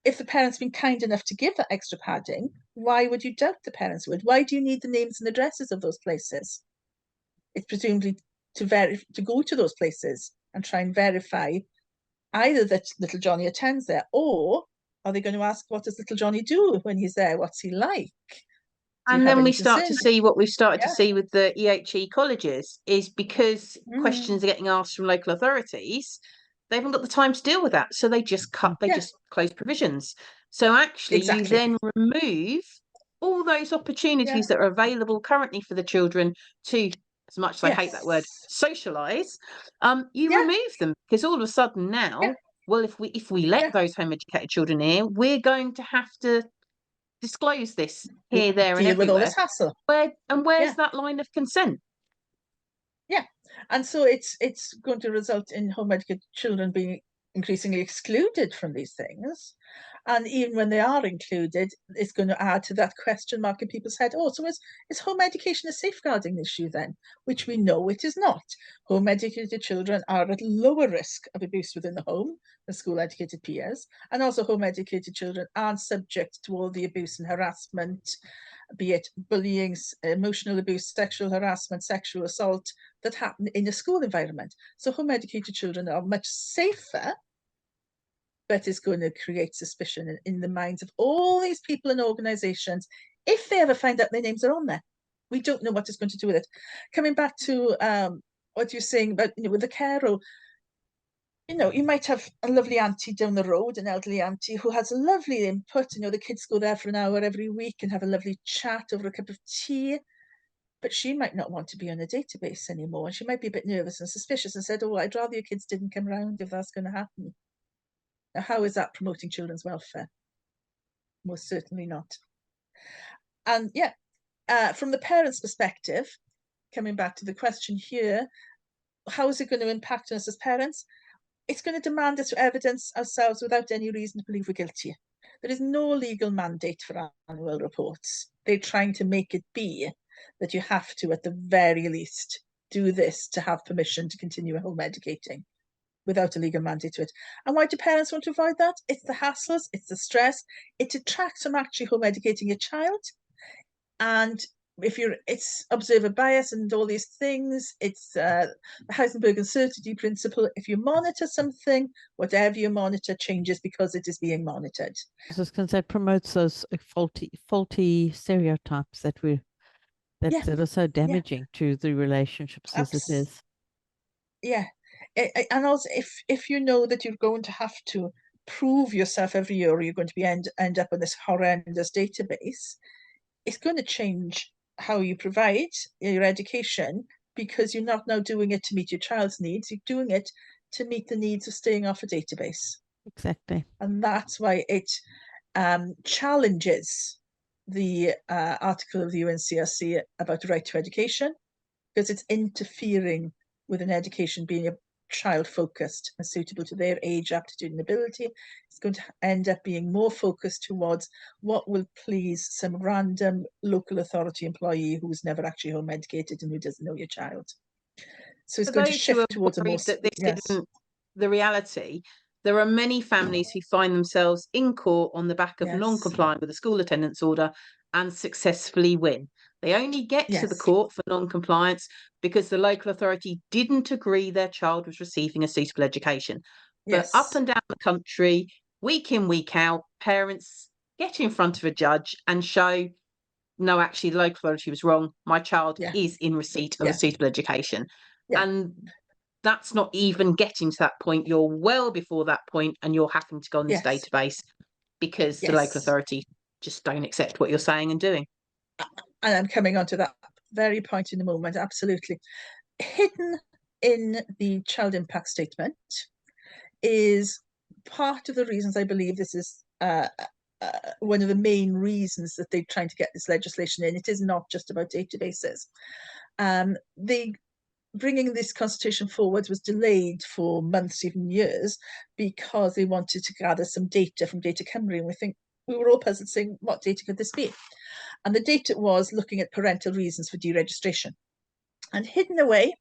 if the parents have been kind enough to give that extra padding, why would you doubt the parents would? Why do you need the names and addresses of those places? It's presumably to go to those places and try and verify either that little Johnny attends there, or are they going to ask, what does little Johnny do when he's there? What's he like? And then we start to see what we've started to see with the EHE colleges is because questions are getting asked from local authorities, they haven't got the time to deal with that. So they just just close provisions. So actually you then remove all those opportunities that are available currently for the children to, as much as I hate that word, socialise, you remove them, because all of a sudden now, well, if we let those home educated children in, we're going to have to disclose this here, there, and deal everywhere. With all this hassle. Where's that line of consent? Yeah, and so it's going to result in home educated children being increasingly excluded from these things. And even when they are included, it's going to add to that question mark in people's head. Oh, so is home education a safeguarding issue then? Which we know it is not. Home educated children are at lower risk of abuse within the home than school educated peers. And also home educated children aren't subject to all the abuse and harassment, be it bullying, emotional abuse, sexual harassment, sexual assault that happen in a school environment. So home educated children are much safer, but it's going to create suspicion in the minds of all these people and organisations if they ever find out their names are on there. We don't know what it's going to do with it. Coming back to what you're saying about, with the care role, you might have a lovely auntie down the road, an elderly auntie who has a lovely input. The kids go there for an hour every week and have a lovely chat over a cup of tea. But she might not want to be on a database anymore. And she might be a bit nervous and suspicious and said, oh, I'd rather your kids didn't come round if that's going to happen. Now, how is that promoting children's welfare? Most certainly not. And yeah, from the parents' perspective, coming back to the question here, how is it going to impact us as parents? It's going to demand us to evidence ourselves without any reason to believe we're guilty. There is no legal mandate for annual reports. They're trying to make it be that you have to, at the very least, do this to have permission to continue home educating without a legal mandate to it. And why do parents want to avoid that? It's the hassles, it's the stress, it detracts from actually home educating your child. And it's observer bias and all these things. It's the Heisenberg uncertainty principle. If you monitor something, whatever you monitor changes because it is being monitored. I was going to say, it promotes those faulty stereotypes that are so damaging to the relationships as it is. Yeah, and also if you know that you're going to have to prove yourself every year, or you're going to be end up on this horrendous database, it's going to change how you provide your education, because you're not now doing it to meet your child's needs. You're doing it to meet the needs of staying off a database. Exactly. And that's why it challenges the article of the UNCRC about the right to education, because it's interfering with an education being a child focused and suitable to their age, aptitude and ability. It's going to end up being more focused towards what will please some random local authority employee who's never actually home educated and who doesn't know your child. So it's going to shift towards a more... that this isn't the reality. There are many families who find themselves in court on the back of non-compliant with a school attendance order and successfully win. They only get to the court for non-compliance because the local authority didn't agree their child was receiving a suitable education. But up and down the country, week in, week out, parents get in front of a judge and show, no, actually, the local authority was wrong. My child is in receipt of a suitable education. And that's not even getting to that point. You're well before that point, and you're having to go on this database because the local authority just don't accept what you're saying and doing. And I'm coming on to that very point in a moment, absolutely. Hidden in the child impact statement is part of the reasons I believe this is one of the main reasons that they're trying to get this legislation in. It is not just about databases. Bringing this consultation forward was delayed for months, even years, because they wanted to gather some data from Data Cymru, and we were all puzzled saying, what data could this be? And the data was looking at parental reasons for deregistration. And hidden away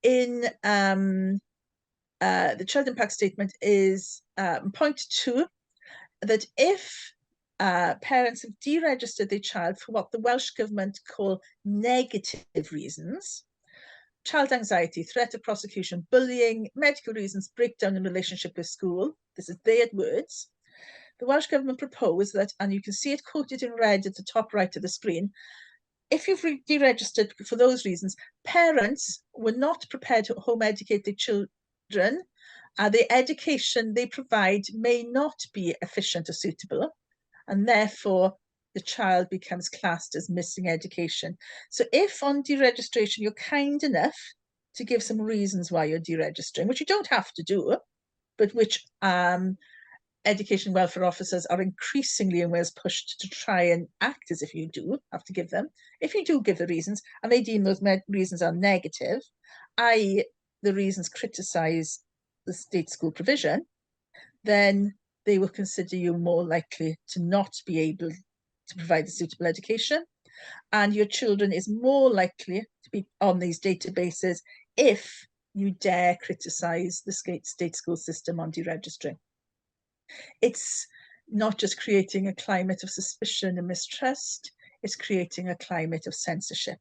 in the child impact statement is point 2, that if parents have deregistered their child for what the Welsh Government call negative reasons, child anxiety, threat of prosecution, bullying, medical reasons, breakdown in relationship with school, this is their words, the Welsh Government proposed that, and you can see it quoted in red at the top right of the screen, if you've deregistered for those reasons, parents were not prepared to home educate their children. The education they provide may not be efficient or suitable, and therefore the child becomes classed as missing education. So if on deregistration you're kind enough to give some reasons why you're deregistering, which you don't have to do, but which education welfare officers are increasingly in Wales pushed to try and act as if you do have to give them. If you do give the reasons and they deem those reasons are negative, i.e. the reasons criticise the state school provision, then they will consider you more likely to not be able to provide a suitable education, and your children is more likely to be on these databases if you dare criticise the state school system on deregistering. It's not just creating a climate of suspicion and mistrust, it's creating a climate of censorship.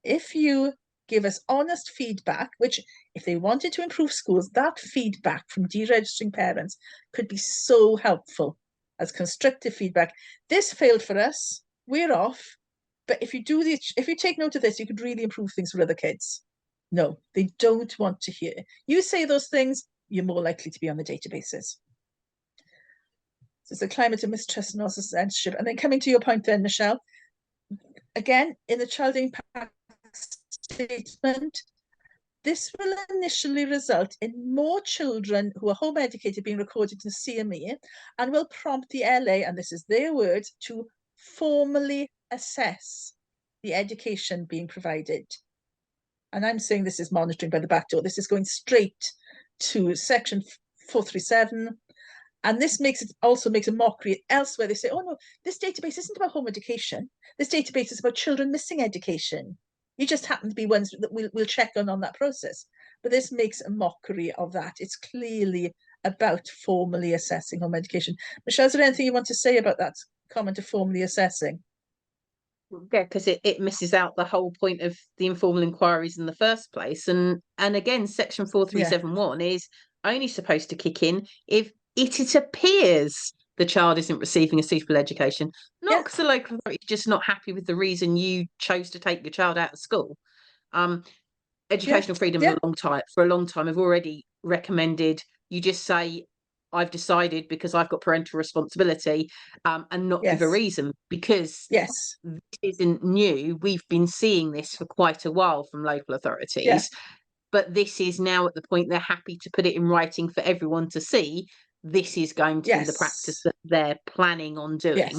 If you give us honest feedback, which if they wanted to improve schools, that feedback from deregistering parents could be so helpful as constructive feedback. This failed for us, we're off, but if you do this, if you take note of this, you could really improve things for other kids. No, they don't want to hear. You say those things, you're more likely to be on the databases. So it's a climate of mistrust and also censorship. And then coming to your point then, Michelle, again, in the child impact statement, this will initially result in more children who are home educated being recorded in the CME and will prompt the LA, and this is their words, to formally assess the education being provided. And I'm saying this is monitoring by the back door. This is going straight to section 437. And this also makes a mockery elsewhere. They say, oh no, this database isn't about home education. This database is about children missing education. You just happen to be ones that we'll check on that process. But this makes a mockery of that. It's clearly about formally assessing home education. Michelle, is there anything you want to say about that comment of formally assessing? Yeah, because it misses out the whole point of the informal inquiries in the first place. And again, section 4371 is only supposed to kick in if it appears the child isn't receiving a suitable education, not because the local authority is just not happy with the reason you chose to take your child out of school. Educational freedom for a long time have already recommended you just say, I've decided because I've got parental responsibility, and not give a reason, because this isn't new. We've been seeing this for quite a while from local authorities, but this is now at the point they're happy to put it in writing for everyone to see. This is going to be the practice that they're planning on doing.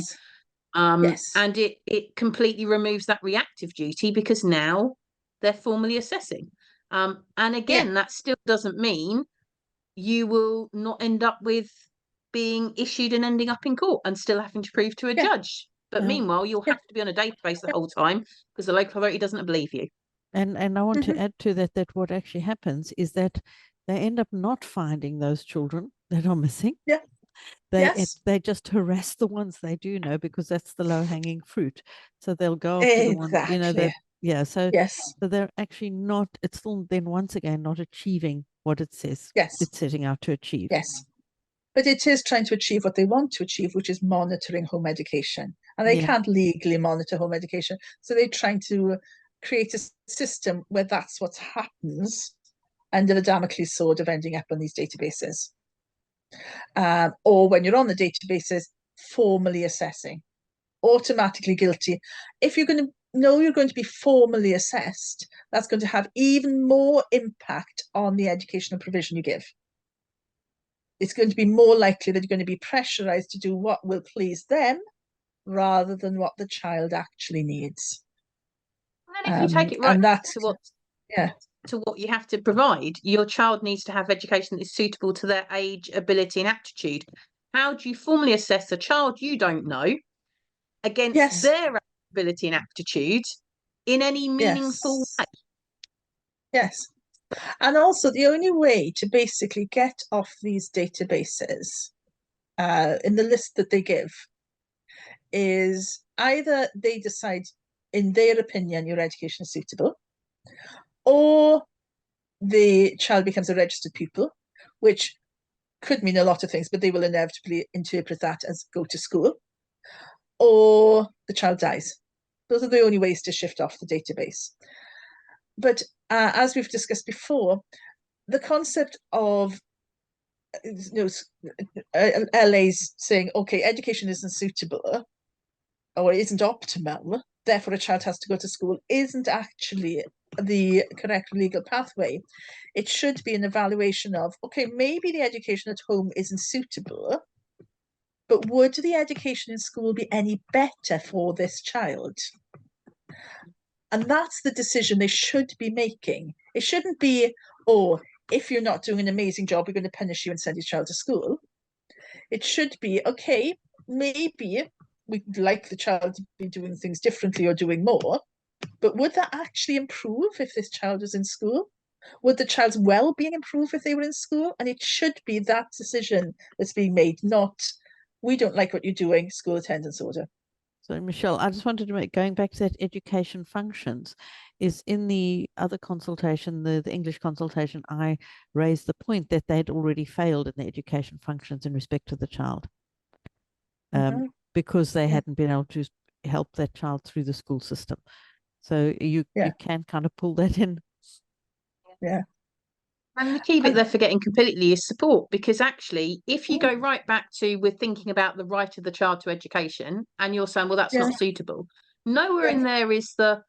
And it completely removes that reactive duty because now they're formally assessing. And again, that still doesn't mean you will not end up with being issued and ending up in court and still having to prove to a judge. But meanwhile, you'll have to be on a database the whole time because the local authority doesn't believe you. And I want to add to that what actually happens is that they end up not finding those children that are missing. They just harass the ones they do know because that's the low-hanging fruit. So they'll go after the one, you know, that so they're actually not, it's still then once again not achieving what it says it's setting out to achieve. But it is trying to achieve what they want to achieve, which is monitoring home education. And they can't legally monitor home education. So they're trying to create a system where that's what happens under the Damocles sword of ending up on these databases. Or when you're on the databases, formally assessing, automatically guilty. If you're going to know you're going to be formally assessed, that's going to have even more impact on the educational provision you give. It's going to be more likely that you're going to be pressurized to do what will please them rather than what the child actually needs. And then if you take it right to what you have to provide, your child needs to have education that is suitable to their age, ability, and aptitude. How do you formally assess a child you don't know against their ability and aptitude in any meaningful way? And also, the only way to basically get off these databases in the list that they give is either they decide, in their opinion, your education is suitable, or the child becomes a registered pupil, which could mean a lot of things, but they will inevitably interpret that as go to school, or the child dies. Those are the only ways to shift off the database. But as we've discussed before, the concept of LA's saying, okay, education isn't suitable or isn't optimal, therefore a child has to go to school, isn't actually the correct legal pathway. It should be an evaluation of, okay, maybe the education at home isn't suitable, but would the education in school be any better for this child? And that's the decision they should be making. It shouldn't be, oh, if you're not doing an amazing job, we're going to punish you and send your child to school. It should be, okay, maybe we'd like the child to be doing things differently or doing more, but would that actually improve if this child was in school? Would the child's well-being improve if they were in school? And it should be that decision that's being made, not, we don't like what you're doing, school attendance order. So, Michelle, I just wanted to make, going back to that education functions, is in the other consultation, the English consultation, I raised the point that they'd already failed in the education functions in respect to the child, because they hadn't been able to help that child through the school system. So you can kind of pull that in yeah. And the key bit they're forgetting completely is support, because actually, if you go right back to we're thinking about the right of the child to education, and you're saying, well, that's Yeah. not suitable, nowhere Yeah. in there is the,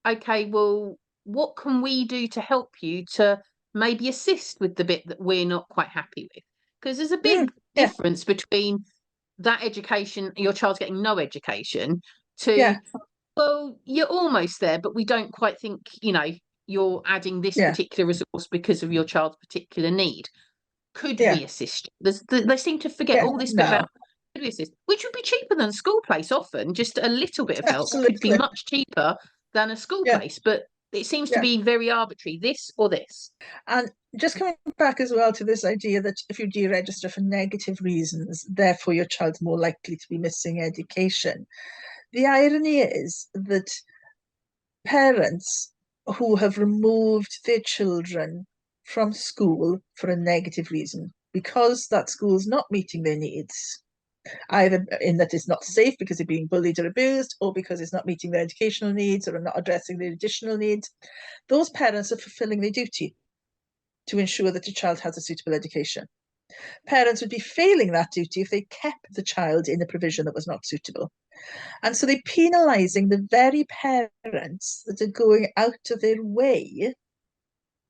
okay, well, what can we do to help you to maybe assist with the bit that we're not quite happy with? Because there's a big Yeah. difference between that education, your child's getting no education, to, Yeah. well, you're almost there, but we don't quite think, you're adding this Yeah. particular resource because of your child's particular need. Could Yeah. we assist you? They seem to forget Yeah. all this bit No. about could we assist, which would be cheaper than a school place often. Just a little bit of help could be Absolutely. much cheaper than a school Yeah. place, but it seems to Yeah. be very arbitrary, this or this. And just coming back as well to this idea that if you deregister for negative reasons, therefore your child's more likely to be missing education. The irony is that parents who have removed their children from school for a negative reason, because that school is not meeting their needs, either in that it's not safe because they're being bullied or abused, or because it's not meeting their educational needs or not addressing their additional needs, those parents are fulfilling their duty to ensure that the child has a suitable education. Parents would be failing that duty if they kept the child in a provision that was not suitable. And so they're penalising the very parents that are going out of their way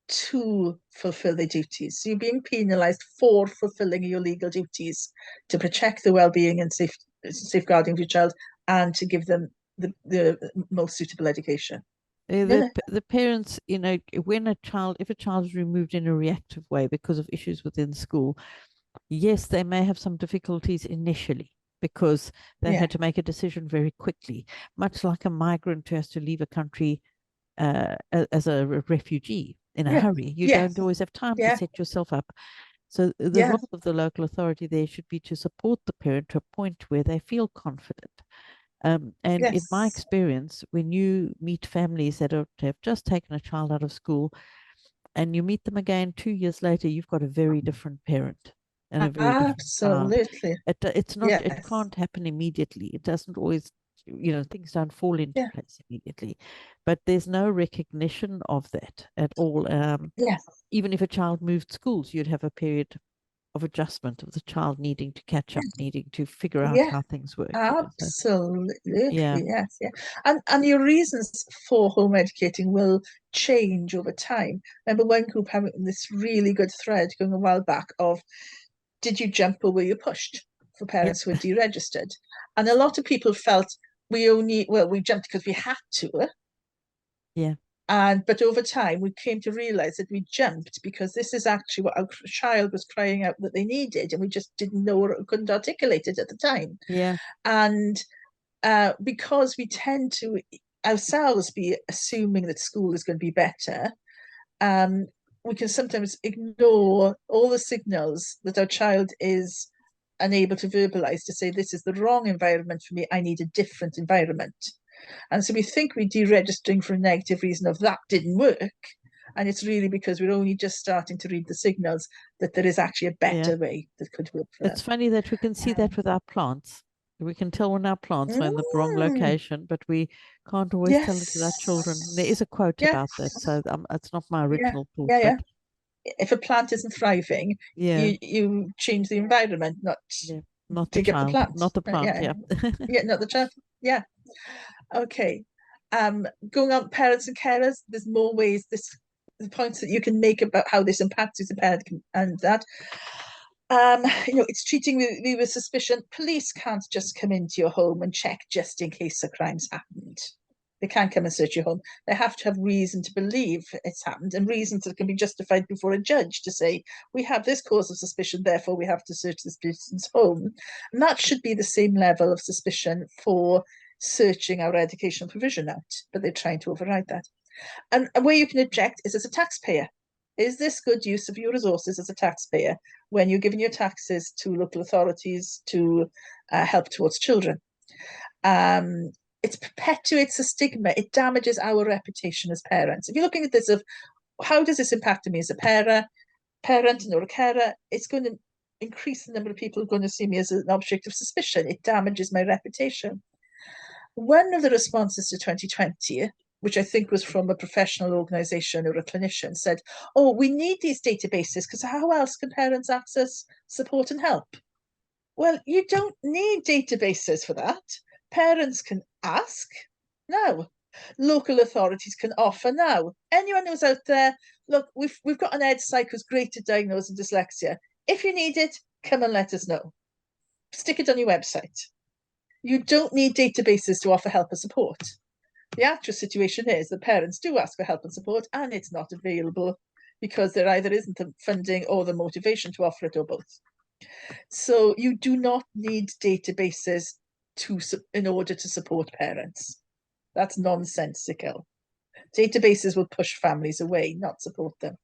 to fulfill their duties. So you're being penalised for fulfilling your legal duties to protect the well-being and safeguarding of your child and to give them the most suitable education. The parents, when if a child is removed in a reactive way because of issues within school, yes, they may have some difficulties initially because they've had to make a decision very quickly, much like a migrant who has to leave a country as a refugee in a hurry. You don't always have time to set yourself up. So the role of the local authority there should be to support the parent to a point where they feel confident. And in my experience, when you meet families that have just taken a child out of school and you meet them again 2 years later, you've got a very different parent and a very different child. Absolutely. It's not, it can't happen immediately. It doesn't always, things don't fall into place immediately, but there's no recognition of that at all. Even if a child moved schools, you'd have a period of adjustment of the child needing to catch up, needing to figure out how things work. Absolutely. Yes. And your reasons for home educating will change over time. Remember one group having this really good thread going a while back of, did you jump or were you pushed, for parents who were deregistered? And a lot of people felt we jumped because we had to. But over time, we came to realize that we jumped because this is actually what our child was crying out that they needed, and we just didn't know or couldn't articulate it at the time. And because we tend to ourselves be assuming that school is going to be better, we can sometimes ignore all the signals that our child is unable to verbalize to say, this is the wrong environment for me, I need a different environment. And so we think we're deregistering for a negative reason of that didn't work. And it's really because we're only just starting to read the signals that there is actually a better way that could work for It's funny that we can see that with our plants. We can tell when our plants are in the wrong location, but we can't always tell it with our children. There is a quote about that, so it's not my original thought. But if a plant isn't thriving, you change the environment, not the child, the plant. not the plant. Not the child. Okay. Going on parents and carers, there's more ways the points that you can make about how this impacts the parent and that. It's treating you with suspicion. Police can't just come into your home and check just in case a crime's happened. They can't come and search your home. They have to have reason to believe it's happened, and reasons that can be justified before a judge to say, we have this cause of suspicion, therefore we have to search this person's home. And that should be the same level of suspicion for searching our educational provision out, but they're trying to override that. And a way you can object is as a taxpayer. Is this good use of your resources as a taxpayer when you're giving your taxes to local authorities to help towards children? It perpetuates a stigma. It damages our reputation as parents. If you're looking at this of how does this impact me as a parent or a carer, it's going to increase the number of people who are going to see me as an object of suspicion. It damages my reputation. One of the responses to 2020 which I think was from a professional organisation or a clinician, said, oh, we need these databases because how else can parents access support and help? Well, you don't need databases for that. Parents can ask now. Local authorities can offer now. Anyone who's out there, look, we've got an ed psych who's great at diagnosing dyslexia. If you need it, come and let us know. Stick it on your website. You don't need databases to offer help and support. The actual situation is that parents do ask for help and support and it's not available because there either isn't the funding or the motivation to offer it or both. So you do not need databases in order to support parents. That's nonsensical. Databases will push families away, not support them.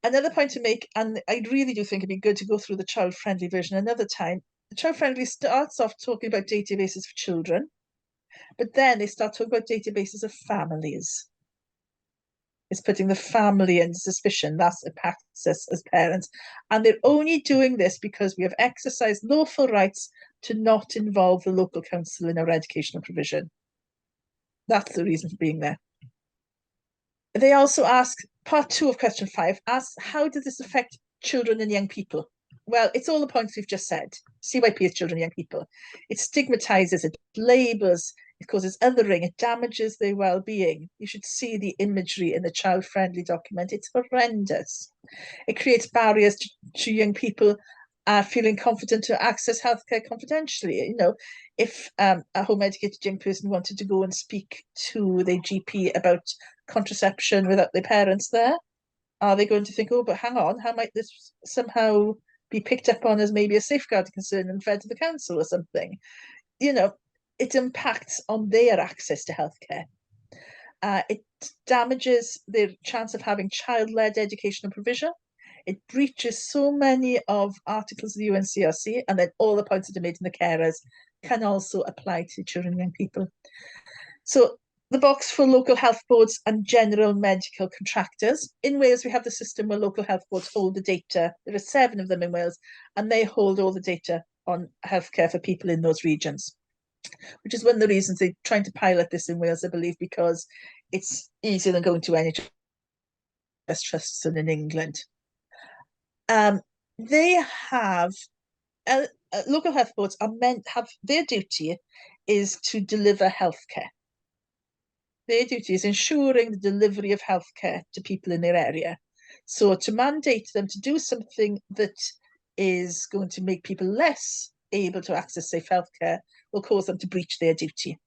Another point to make, and I really do think it'd be good to go through the child-friendly version another time. The child-friendly starts off talking about databases for children, but then they start talking about databases of families. It's putting the family in suspicion. That's impacts us as parents. And they're only doing this because we have exercised lawful rights to not involve the local council in our educational provision. That's the reason for being there. They also ask, part 2 of question 5, asks, how does this affect children and young people? Well, it's all the points we've just said. CYP is children and young people. It stigmatizes, it labels, it causes othering, it damages their well-being. You should see the imagery in the child-friendly document. It's horrendous. It creates barriers to young people feeling confident to access healthcare confidentially. You know, if a home-educated young person wanted to go and speak to their GP about contraception without their parents there, are they going to think, oh, but hang on, how might this somehow be picked up on as maybe a safeguarding concern and fed to the council or something? You know, it impacts on their access to healthcare. It damages their chance of having child-led educational provision. It breaches so many of articles of the UNCRC, and then all the points that are made in the carers can also apply to children and young people. So the box for local health boards and general medical contractors. In Wales, we have the system where local health boards hold the data. There are 7 of them in Wales, and they hold all the data on healthcare for people in those regions, which is one of the reasons they're trying to pilot this in Wales, I believe, because it's easier than going to NHS trusts than in England. They have local health boards have their duty is to deliver healthcare. Their duty is ensuring the delivery of healthcare to people in their area. So to mandate them to do something that is going to make people less able to access safe healthcare will cause them to breach their duty.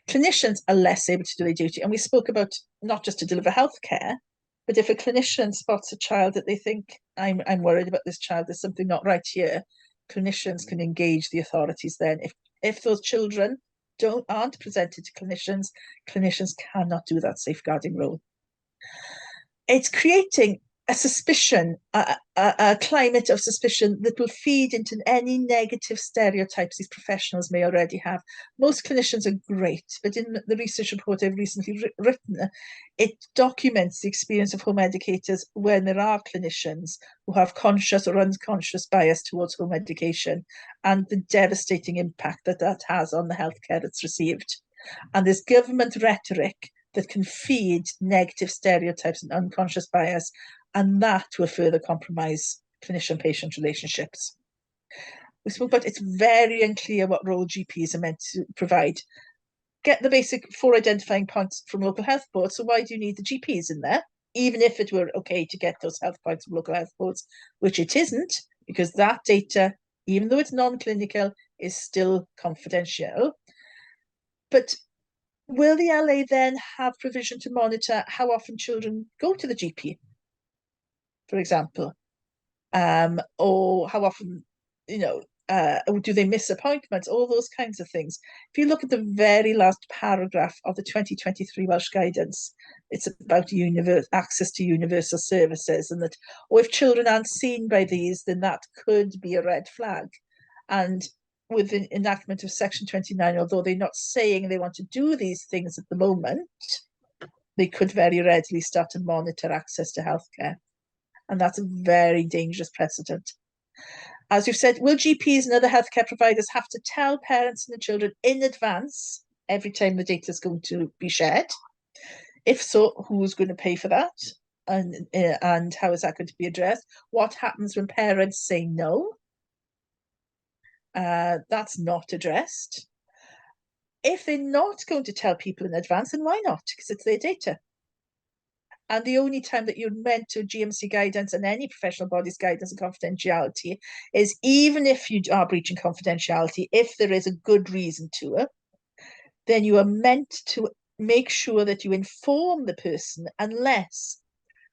Clinicians are less able to do their duty. And we spoke about not just to deliver healthcare, but if a clinician spots a child that they think, I'm worried about this child, there's something not right here, clinicians can engage the authorities then. If those children aren't presented to clinicians, clinicians cannot do that safeguarding role. It's creating a suspicion, a climate of suspicion that will feed into any negative stereotypes these professionals may already have. Most clinicians are great, but in the research report I've recently written, it documents the experience of home educators when there are clinicians who have conscious or unconscious bias towards home education and the devastating impact that has on the healthcare that's received. And there's government rhetoric that can feed negative stereotypes and unconscious bias, and that will further compromise clinician-patient relationships. We spoke about it's very unclear what role GPs are meant to provide. Get the basic 4 identifying points from local health boards, so why do you need the GPs in there? Even if it were okay to get those health points from local health boards, which it isn't, because that data, even though it's non-clinical, is still confidential. But will the LA then have provision to monitor how often children go to the GP, for example? Or how often, do they miss appointments? All those kinds of things. If you look at the very last paragraph of the 2023 Welsh Guidance, it's about access to universal services, and that, if children aren't seen by these, then that could be a red flag. And with the enactment of Section 29, although they're not saying they want to do these things at the moment, they could very readily start to monitor access to healthcare. And that's a very dangerous precedent. As you've said, will GPs and other healthcare providers have to tell parents and the children in advance every time the data is going to be shared? If so, who's going to pay for that? And how is that going to be addressed? What happens when parents say no? That's not addressed. If they're not going to tell people in advance, then why not? Because it's their data. And the only time that you're meant to GMC guidance and any professional body's guidance and confidentiality is even if you are breaching confidentiality, if there is a good reason to it, then you are meant to make sure that you inform the person unless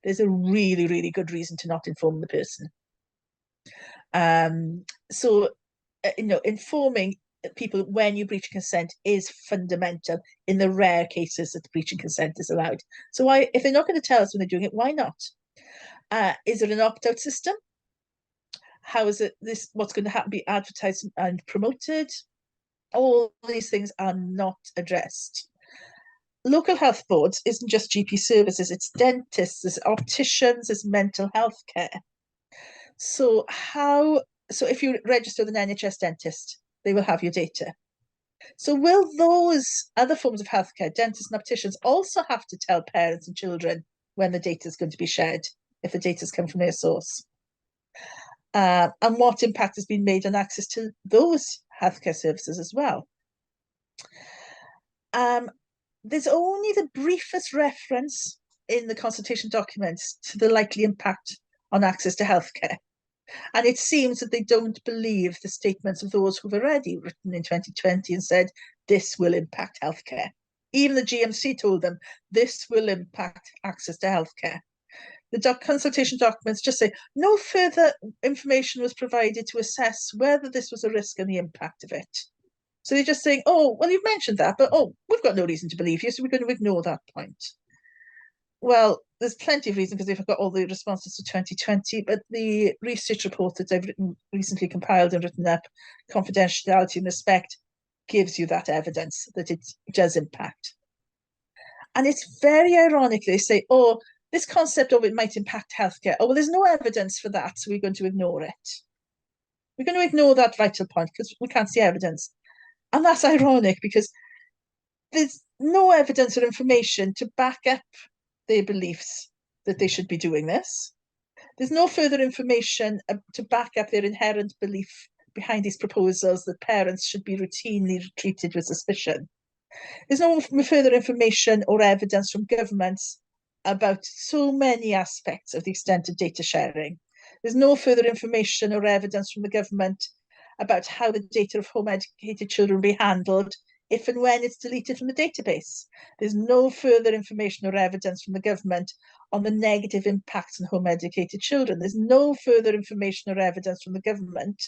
there's a really, really good reason to not inform the person. Informing people when you breach consent is fundamental in the rare cases that breaching consent is allowed. So if they're not going to tell us when they're doing it, why not? Is there an opt-out system? How is it what's going to be advertised and promoted? All these things are not addressed. Local health boards isn't just GP services, it's dentists, it's opticians, it's mental health care. So if you register with an NHS dentist, they will have your data. So will those other forms of healthcare, dentists and opticians, also have to tell parents and children when the data is going to be shared, if the data has come from their source? And what impact has been made on access to those healthcare services as well? There's only the briefest reference in the consultation documents to the likely impact on access to healthcare. And it seems that they don't believe the statements of those who've already written in 2020 and said, this will impact healthcare. Even the GMC told them, this will impact access to healthcare. The consultation documents just say, no further information was provided to assess whether this was a risk and the impact of it. So they're just saying, oh, well, you've mentioned that, but we've got no reason to believe you, so we're going to ignore that point. Well, there's plenty of reason because they've got all the responses to 2020, but the research report that I've recently compiled and written up, Confidentiality and Respect, gives you that evidence that it does impact. And it's very ironic, they say, oh, this concept of it might impact healthcare. Oh, well, there's no evidence for that, so we're going to ignore it. We're going to ignore that vital point because we can't see evidence. And that's ironic because there's no evidence or information to back up their beliefs that they should be doing this. There's no further information to back up their inherent belief behind these proposals that parents should be routinely treated with suspicion. There's no further information or evidence from governments about so many aspects of the extent of data sharing. There's no further information or evidence from the government about how the data of home-educated children will be handled if and when it's deleted from the database. There's no further information or evidence from the government on the negative impacts on home-educated children. There's no further information or evidence from the government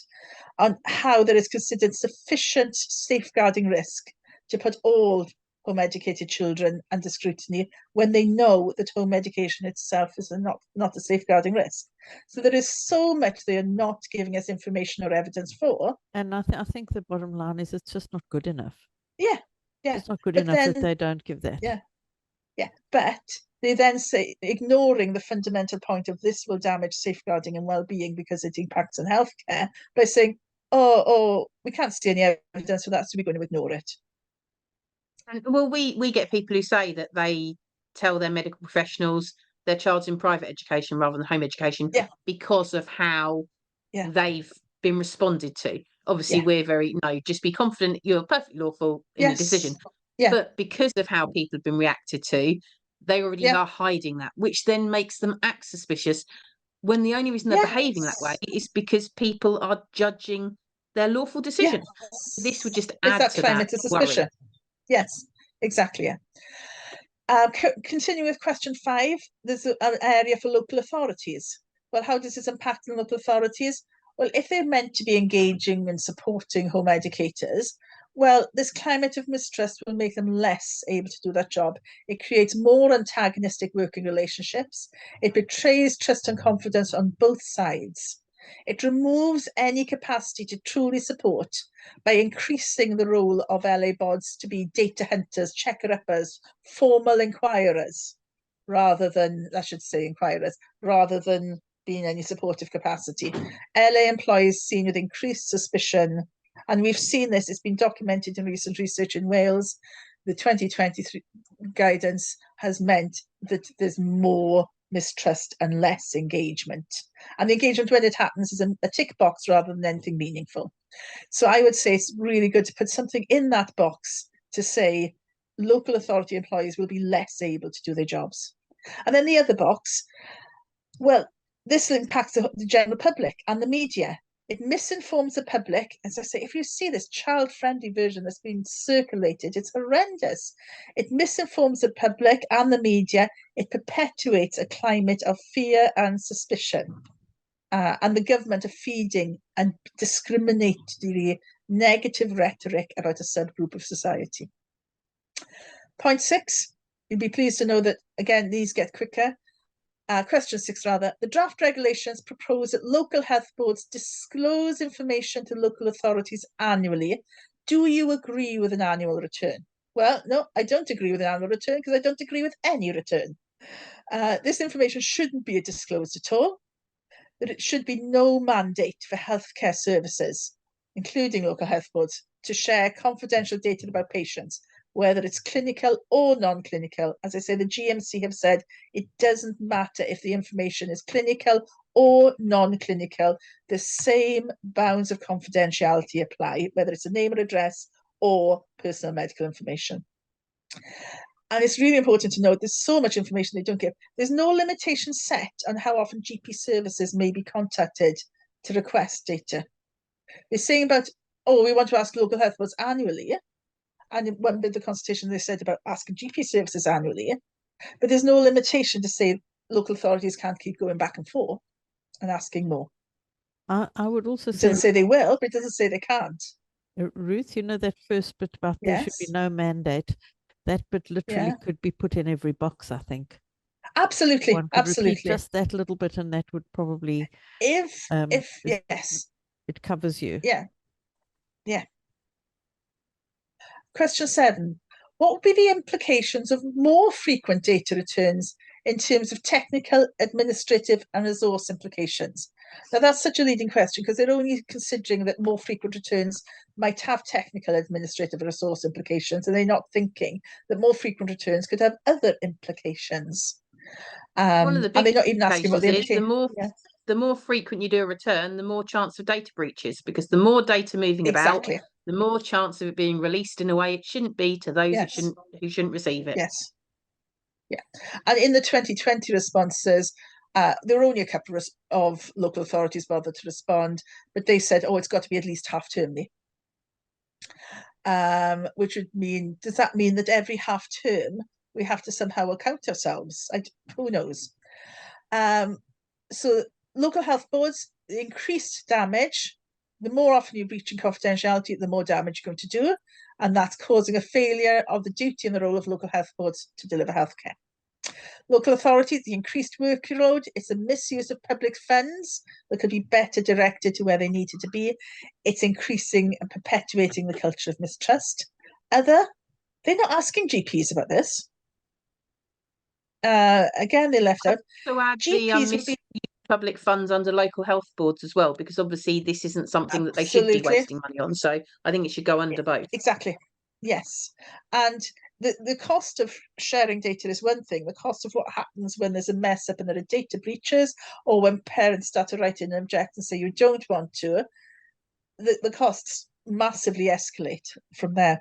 on how there is considered sufficient safeguarding risk to put all home-educated children under scrutiny when they know that home education itself is not a safeguarding risk. So there is so much they are not giving us information or evidence for. And I think the bottom line is it's just not good enough. Yeah. It's not good enough that they don't give that. Yeah. But they then say, ignoring the fundamental point of this will damage safeguarding and well-being because it impacts on healthcare, by saying, oh, we can't see any evidence for that, so we're going to ignore it. And well, we get people who say that they tell their medical professionals their child's in private education rather than home education because of how they've been responded to. Obviously, we're very, just be confident you're perfectly lawful in your decision. Yeah. But because of how people have been reacted to, they already are hiding that, which then makes them act suspicious when the only reason they're behaving that way is because people are judging their lawful decision. This would just add to that suspicion. Worry. Yes, exactly. Continuing with question 5, there's an area for local authorities. Well, how does this impact on local authorities? Well, if they're meant to be engaging and supporting home educators, well, this climate of mistrust will make them less able to do that job. It creates more antagonistic working relationships. It betrays trust and confidence on both sides. It removes any capacity to truly support by increasing the role of LA bods to be data hunters, checker-uppers, formal inquirers, rather than being any supportive capacity. LA employees seen with increased suspicion And we've seen this, it's been documented in recent research in Wales. The 2023 guidance has meant that there's more mistrust and less engagement. And the engagement, when it happens, is a tick box rather than anything meaningful. So I would say it's really good to put something in that box to say local authority employees will be less able to do their jobs. And then the other box, well, this impacts the general public and the media. It misinforms the public. As I say, if you see this child-friendly version that's been circulated, it's horrendous. It misinforms the public and the media. It perpetuates a climate of fear and suspicion. And the government are feeding and discriminatory negative rhetoric about a subgroup of society. Point 6, you'll be pleased to know that, again, these get quicker. Question 6, rather. The draft regulations propose that local health boards disclose information to local authorities annually. Do you agree with an annual return? Well, no, I don't agree with an annual return because I don't agree with any return. This information shouldn't be disclosed at all. That it should be no mandate for healthcare services, including local health boards, to share confidential data about patients, whether it's clinical or non-clinical. As I say, the GMC have said it doesn't matter if the information is clinical or non-clinical, the same bounds of confidentiality apply, whether it's a name or address or personal medical information. And it's really important to note there's so much information they don't give. There's no limitation set on how often GP services may be contacted to request data. They're saying about, oh, we want to ask local health boards annually. And in one bit of the consultation, they said about asking GP services annually. But there's no limitation to say local authorities can't keep going back and forth and asking more. I would also It say, doesn't say they will, but it doesn't say they can't. Ruth, you know that first bit about there should be Yes. no mandate. That bit literally Yeah. could be put in every box, I think. Absolutely, One could repeat absolutely. just that little bit, and that would probably If yes, it covers you. yeah. Question 7. What would be the implications of more frequent data returns in terms of technical, administrative, and resource implications? Now, that's such a leading question because they're only considering that more frequent returns might have technical, administrative, and resource implications, and they're not thinking that more frequent returns could have other implications. One of the and they're big not even asking about the implications. the more frequent you do a return, the more chance of data breaches, because the more data moving about, the more chance of it being released in a way it shouldn't be to those who shouldn't receive it. Yes. Yeah. And in the 2020 responses, there were only a couple of local authorities bothered to respond, but they said, oh, it's got to be at least half termly. Which would mean, does that mean that every half term we have to somehow account ourselves? Who knows? So local health boards, the increased damage, the more often you're breaching confidentiality, the more damage you're going to do. And that's causing a failure of the duty and the role of local health boards to deliver healthcare. Local authorities, the increased workload, it's a misuse of public funds that could be better directed to where they needed to be. It's increasing and perpetuating the culture of mistrust. They're not asking GPs about this. Again, they left out. So add GPs would be public funds under local health boards as well, because obviously this isn't something that they should be wasting money on. So I think it should go under both. Exactly. Yes. And the cost of sharing data is one thing. The cost of what happens when there's a mess up and there are data breaches, or when parents start to write in and object and say you don't want to, the costs massively escalate from there.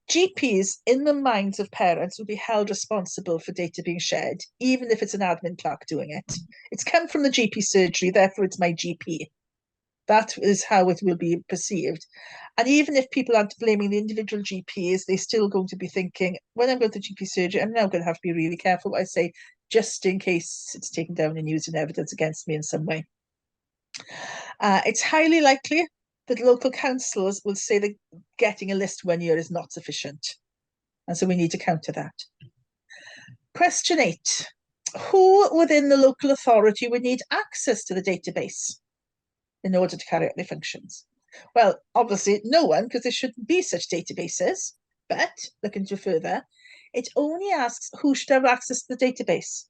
GPs, in the minds of parents, will be held responsible for data being shared, even if it's an admin clerk doing it. It's come from the GP surgery, therefore it's my GP. That is how it will be perceived. And even if people aren't blaming the individual GPs, they're still going to be thinking, when I'm going to GP surgery, I'm now going to have to be really careful what I say, just in case it's taken down and used in evidence against me in some way. It's highly likely that local councils will say that getting a list 1 year is not sufficient. And so we need to counter that. Question 8. Who within the local authority would need access to the database in order to carry out their functions? Well, obviously no one, because there shouldn't be such databases, but looking further, it only asks who should have access to the database.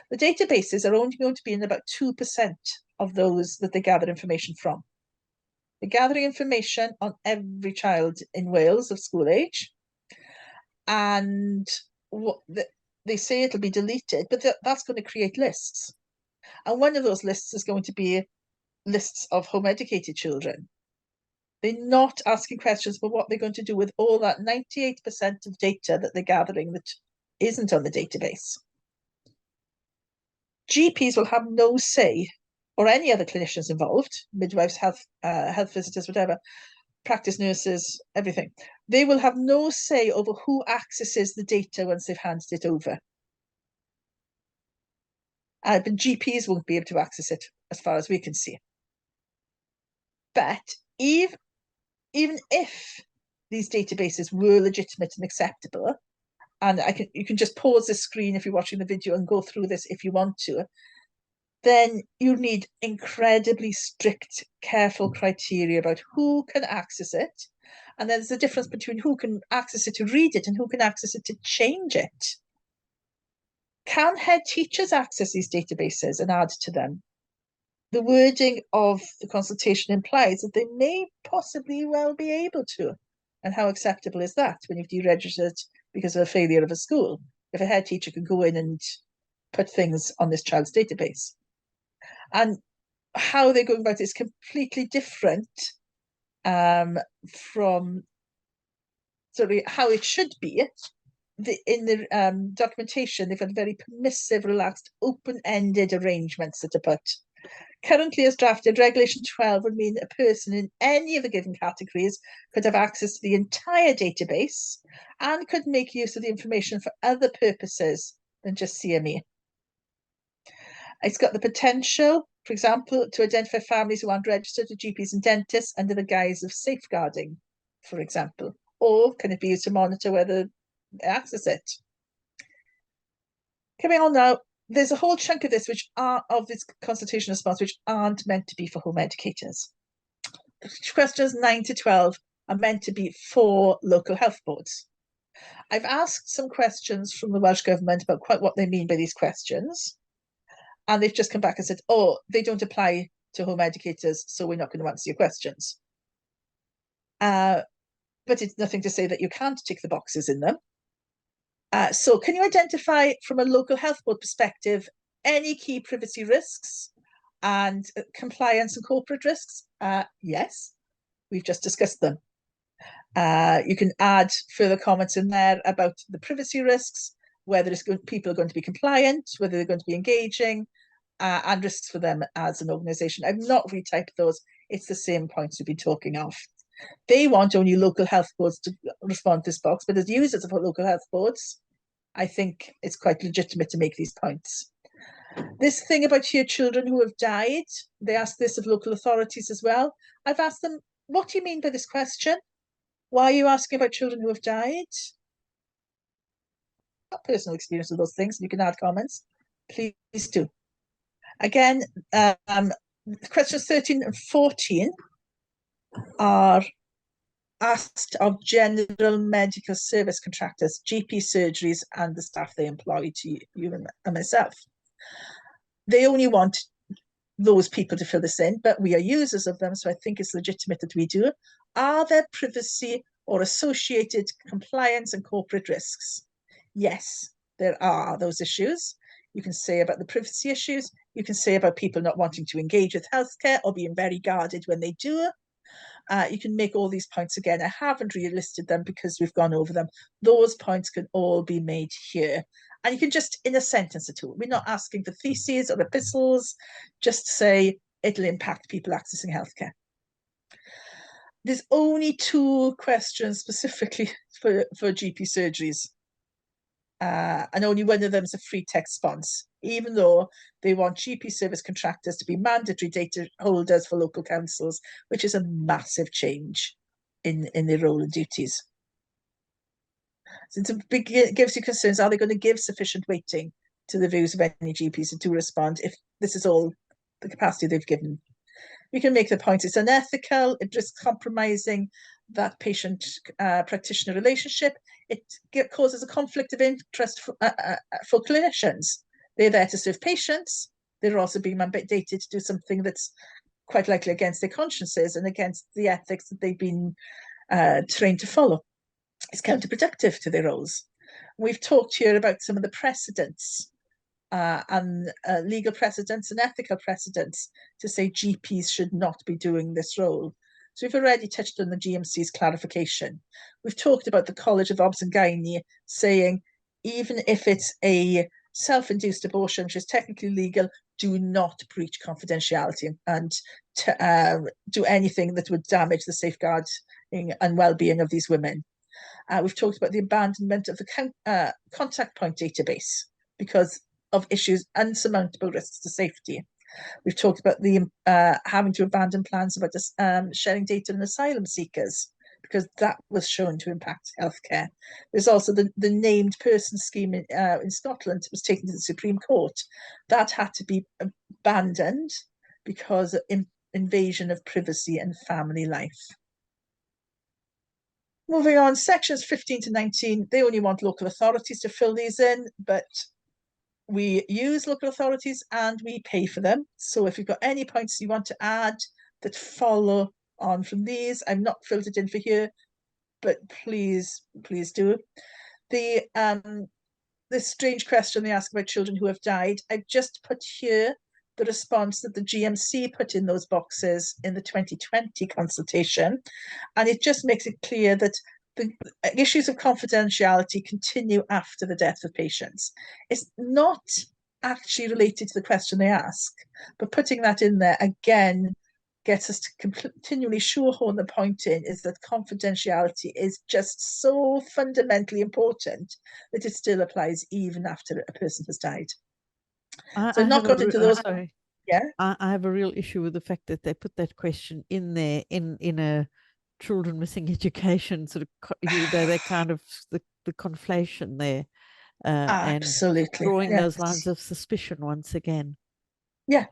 The databases are only going to be in about 2% of those that they gather information from. They're gathering information on every child in Wales of school age. And they say it'll be deleted, but that's going to create lists. And one of those lists is going to be lists of home educated children. They're not asking questions about what they're going to do with all that 98% of data that they're gathering that isn't on the database. GPs will have no say, or any other clinicians involved, midwives, health visitors, whatever, practice nurses, everything. They will have no say over who accesses the data once they've handed it over. But GPs won't be able to access it as far as we can see. But even if these databases were legitimate and acceptable, and you can just pause the screen if you're watching the video and go through this if you want to, then you need incredibly strict, careful criteria about who can access it. And there's a difference between who can access it to read it and who can access it to change it. Can head teachers access these databases and add to them? The wording of the consultation implies that they may possibly well be able to. And how acceptable is that when you've deregistered because of a failure of a school? If a head teacher can go in and put things on this child's database. And how they're going about it is completely different from how it should be. In the documentation, they've had very permissive, relaxed, open-ended arrangements that are put. Currently, as drafted, Regulation 12 would mean a person in any of the given categories could have access to the entire database and could make use of the information for other purposes than just CME. It's got the potential, for example, to identify families who aren't registered with GPs and dentists under the guise of safeguarding, for example. Or can it be used to monitor whether they access it? Coming on now, there's a whole chunk of this of this consultation response which aren't meant to be for home educators. Questions 9 to 12 are meant to be for local health boards. I've asked some questions from the Welsh Government about quite what they mean by these questions. And they've just come back and said, oh, they don't apply to home educators, so we're not going to answer your questions. But it's nothing to say that you can't tick the boxes in them. So can you identify from a local health board perspective any key privacy risks and compliance and corporate risks? Yes, we've just discussed them. You can add further comments in there about the privacy risks, whether people are going to be compliant, whether they're going to be engaging, and risks for them as an organisation. I've not retyped those. It's the same points we've been talking of. They want only local health boards to respond to this box, but as users of local health boards, I think it's quite legitimate to make these points. This thing about your children who have died, they asked this of local authorities as well. I've asked them, what do you mean by this question? Why are you asking about children who have died? Got personal experience with those things, and you can add comments. Please do. Again, questions 13 and 14 are asked of general medical service contractors, GP surgeries, and the staff they employ, to you and myself. They only want those people to fill this in, but we are users of them, so I think it's legitimate that we do. Are there privacy or associated compliance and corporate risks? Yes, there are those issues. You can say about the privacy issues. You can say about people not wanting to engage with healthcare or being very guarded when they do. You can make all these points again. I haven't relisted them because we've gone over them. Those points can all be made here. And you can just, in a sentence or two, we're not asking for theses or epistles, just say it'll impact people accessing healthcare. There's only 2 questions specifically for GP surgeries. And only one of them is a free text response, even though they want GP service contractors to be mandatory data holders for local councils, which is a massive change in their role and duties. So it gives you concerns. Are they going to give sufficient weighting to the views of any GPs and to respond if this is all the capacity they've given? We can make the point it's unethical, it risks compromising that patient-practitioner relationship. It causes a conflict of interest for clinicians. They're there to serve patients. They're also being mandated to do something that's quite likely against their consciences and against the ethics that they've been trained to follow. It's counterproductive to their roles. We've talked here about some of the precedents and legal precedents and ethical precedents to say GPs should not be doing this role. So we've already touched on the GMC's clarification. We've talked about the College of Obs and Gynae saying, even if it's a self-induced abortion, which is technically legal, do not breach confidentiality and do anything that would damage the safeguarding and well-being of these women. We've talked about the abandonment of the contact point database because of issues, unsurmountable risks to safety. We've talked about the having to abandon plans about sharing data on asylum seekers because that was shown to impact healthcare. There's also the named person scheme in Scotland was taken to the Supreme Court. That had to be abandoned because of invasion of privacy and family life. Moving on, sections 15 to 19, they only want local authorities to fill these in, but we use local authorities and we pay for them. So if you've got any points you want to add that follow on from these, I'm not filled it in for here, but please do. The strange question they ask about children who have died, I've just put here the response that the GMC put in those boxes in the 2020 consultation. And it just makes it clear that the issues of confidentiality continue after the death of patients. It's not actually related to the question they ask, but putting that in there again gets us to continually shoehorn the point in is that confidentiality is just so fundamentally important that it still applies even after a person has died. So I've not got into those. Sorry. Yeah. I have a real issue with the fact that they put that question in there in a children missing education sort of they kind of the conflation there Absolutely and drawing yes. those lines of suspicion once again. Yeah.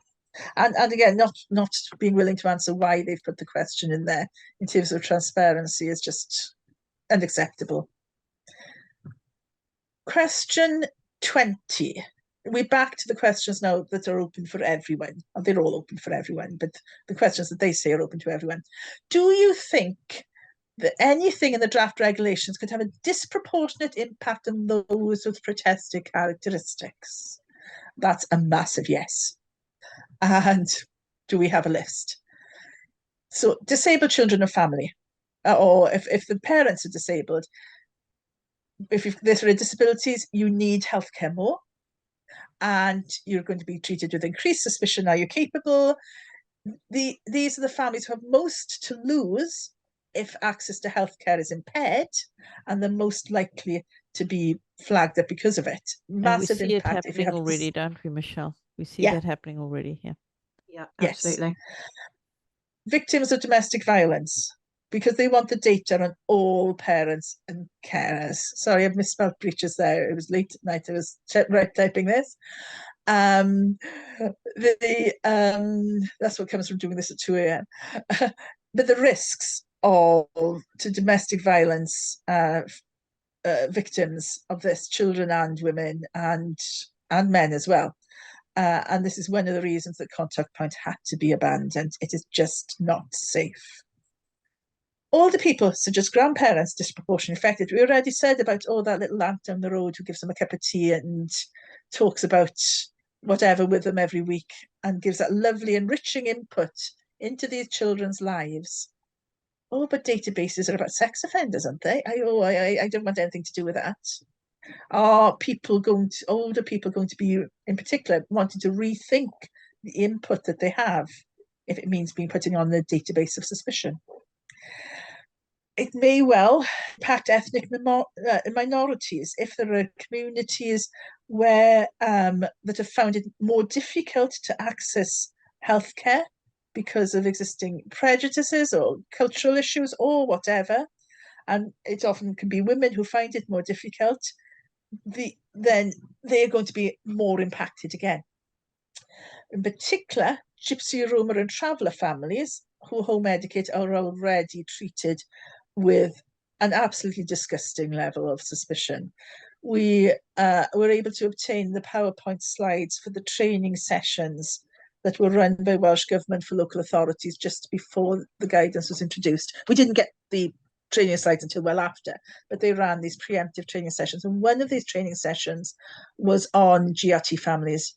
And again, not being willing to answer why they've put the question in there in terms of transparency is just unacceptable. Question 20. We're back to the questions now that are open for everyone. They're all open for everyone, but the questions that they say are open to everyone. Do you think that anything in the draft regulations could have a disproportionate impact on those with protected characteristics? That's a massive yes. And do we have a list? So disabled children and family, or if the parents are disabled, if there are disabilities, you need healthcare more, and you're going to be treated with increased suspicion. Are you capable? These are the families who have most to lose if access to healthcare is impaired, and they're most likely to be flagged up because of it. Massive and we see impact it happening already, don't we, Michelle? We see that happening already. Yeah, absolutely. Yes. Victims of domestic violence, because they want the data on all parents and carers. Sorry, I've misspelled breaches there. It was late at night. I was typing this. That's what comes from doing this at 2 a.m. But the risks to domestic violence victims of this, children and women and men as well. And this is one of the reasons that contact point had to be abandoned. It is just not safe. Older people, such as grandparents, disproportionately affected. We already said about, that little lamp down the road who gives them a cup of tea and talks about whatever with them every week and gives that lovely enriching input into these children's lives. Oh, but databases are about sex offenders, aren't they? I don't want anything to do with that. Are older people going to be, in particular, wanting to rethink the input that they have if it means being putting on the database of suspicion? It may well impact ethnic minorities if there are communities where that have found it more difficult to access healthcare because of existing prejudices or cultural issues or whatever, and it often can be women who find it more difficult, then they're going to be more impacted again. In particular, Gypsy, Roma and Traveller families who home educate are already treated with an absolutely disgusting level of suspicion. We were able to obtain the PowerPoint slides for the training sessions that were run by Welsh Government for local authorities just before the guidance was introduced. We didn't get the training slides until well after, but they ran these preemptive training sessions. And one of these training sessions was on GRT families.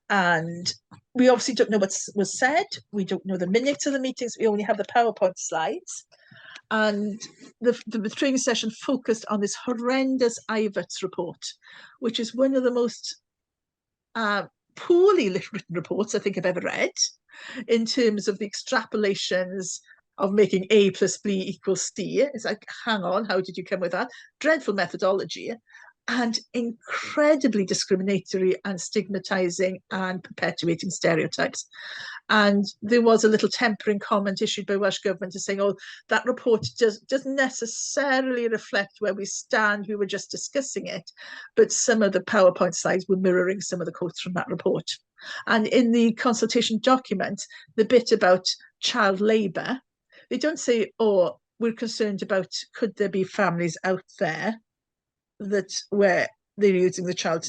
And we obviously don't know what was said. We don't know the minutes of the meetings. We only have the PowerPoint slides. And the training session focused on this horrendous IVATS report, which is one of the most poorly written reports I think I've ever read, in terms of the extrapolations of making A plus B equals C. It's like, hang on, how did you come with that? Dreadful methodology, and incredibly discriminatory and stigmatizing and perpetuating stereotypes. And there was a little tempering comment issued by Welsh Government to saying, oh, that report doesn't necessarily reflect where we stand. We were just discussing it. But some of the PowerPoint slides were mirroring some of the quotes from that report. And in the consultation document, the bit about child labour, they don't say, oh, we're concerned about, could there be families out there that where they're using the child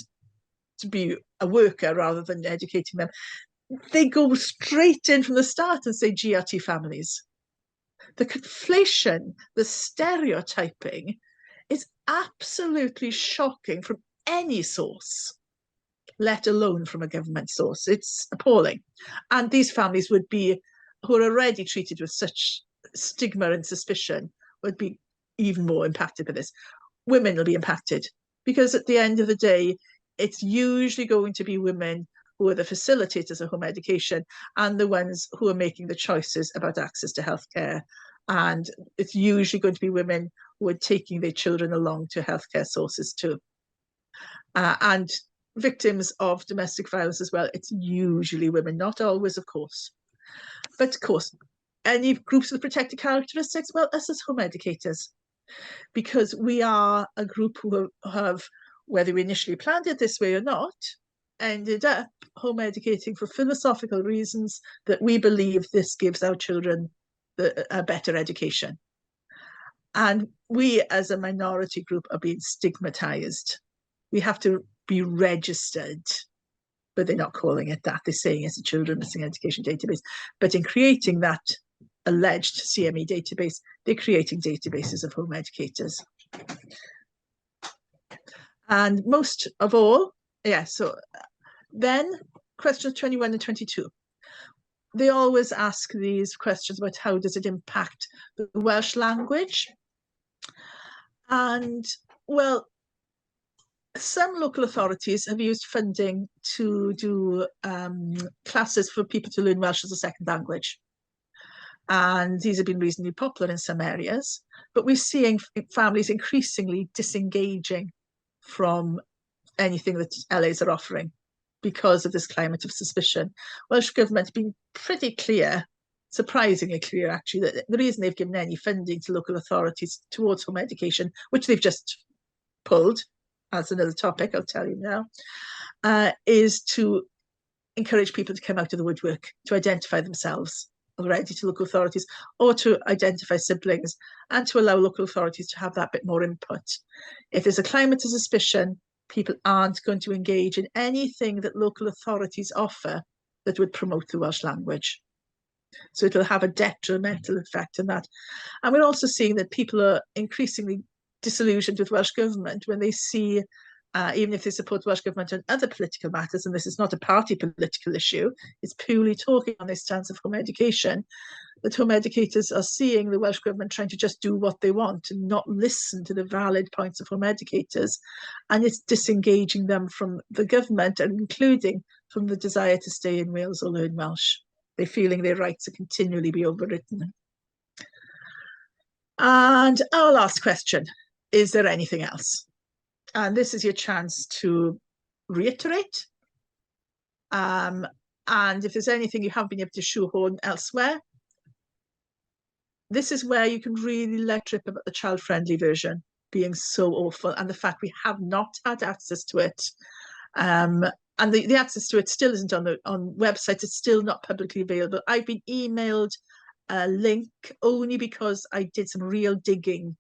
to be a worker rather than educating them. They go straight in from the start and say GRT families. The conflation, the stereotyping is absolutely shocking from any source, let alone from a government source. It's appalling. And these families would be, who are already treated with such stigma and suspicion, would be even more impacted by this. Women will be impacted, because at the end of the day, it's usually going to be women who are the facilitators of home education and the ones who are making the choices about access to healthcare. And it's usually going to be women who are taking their children along to healthcare sources too. And victims of domestic violence as well, it's usually women, not always, of course. But of course, any groups with protected characteristics, well, us as home educators, because we are a group who have, whether we initially planned it this way or not, ended up home educating for philosophical reasons that we believe this gives our children a better education. And we as a minority group are being stigmatized. We have to be registered, but they're not calling it that. They're saying it's a children missing education database. But in creating that alleged CME database, they're creating databases of home educators. And most of all, yeah, so then questions 21 and 22. They always ask these questions about how does it impact the Welsh language? And, well, some local authorities have used funding to do classes for people to learn Welsh as a second language. And these have been reasonably popular in some areas, but we're seeing families increasingly disengaging from anything that LAs are offering because of this climate of suspicion. Welsh Government has been pretty clear, surprisingly clear actually, that the reason they've given any funding to local authorities towards home education, which they've just pulled as another topic, I'll tell you now, is to encourage people to come out of the woodwork, to identify themselves already to local authorities, or to identify siblings, and to allow local authorities to have that bit more input. If there's a climate of suspicion, people aren't going to engage in anything that local authorities offer that would promote the Welsh language. So it'll have a detrimental effect on that. And we're also seeing that people are increasingly disillusioned with Welsh Government when they see, even if they support Welsh Government on other political matters, and this is not a party political issue, it's purely talking on this stance of home education, that home educators are seeing the Welsh Government trying to just do what they want and not listen to the valid points of home educators. And it's disengaging them from the government, and including from the desire to stay in Wales or learn Welsh. They're feeling their rights are continually be overwritten. And our last question, is there anything else? And this is your chance to reiterate. And if there's anything you haven't been able to shoehorn elsewhere, this is where you can really let rip about the child-friendly version being so awful, and the fact we have not had access to it. And the access to it still isn't on websites. It's still not publicly available. I've been emailed a link only because I did some real digging,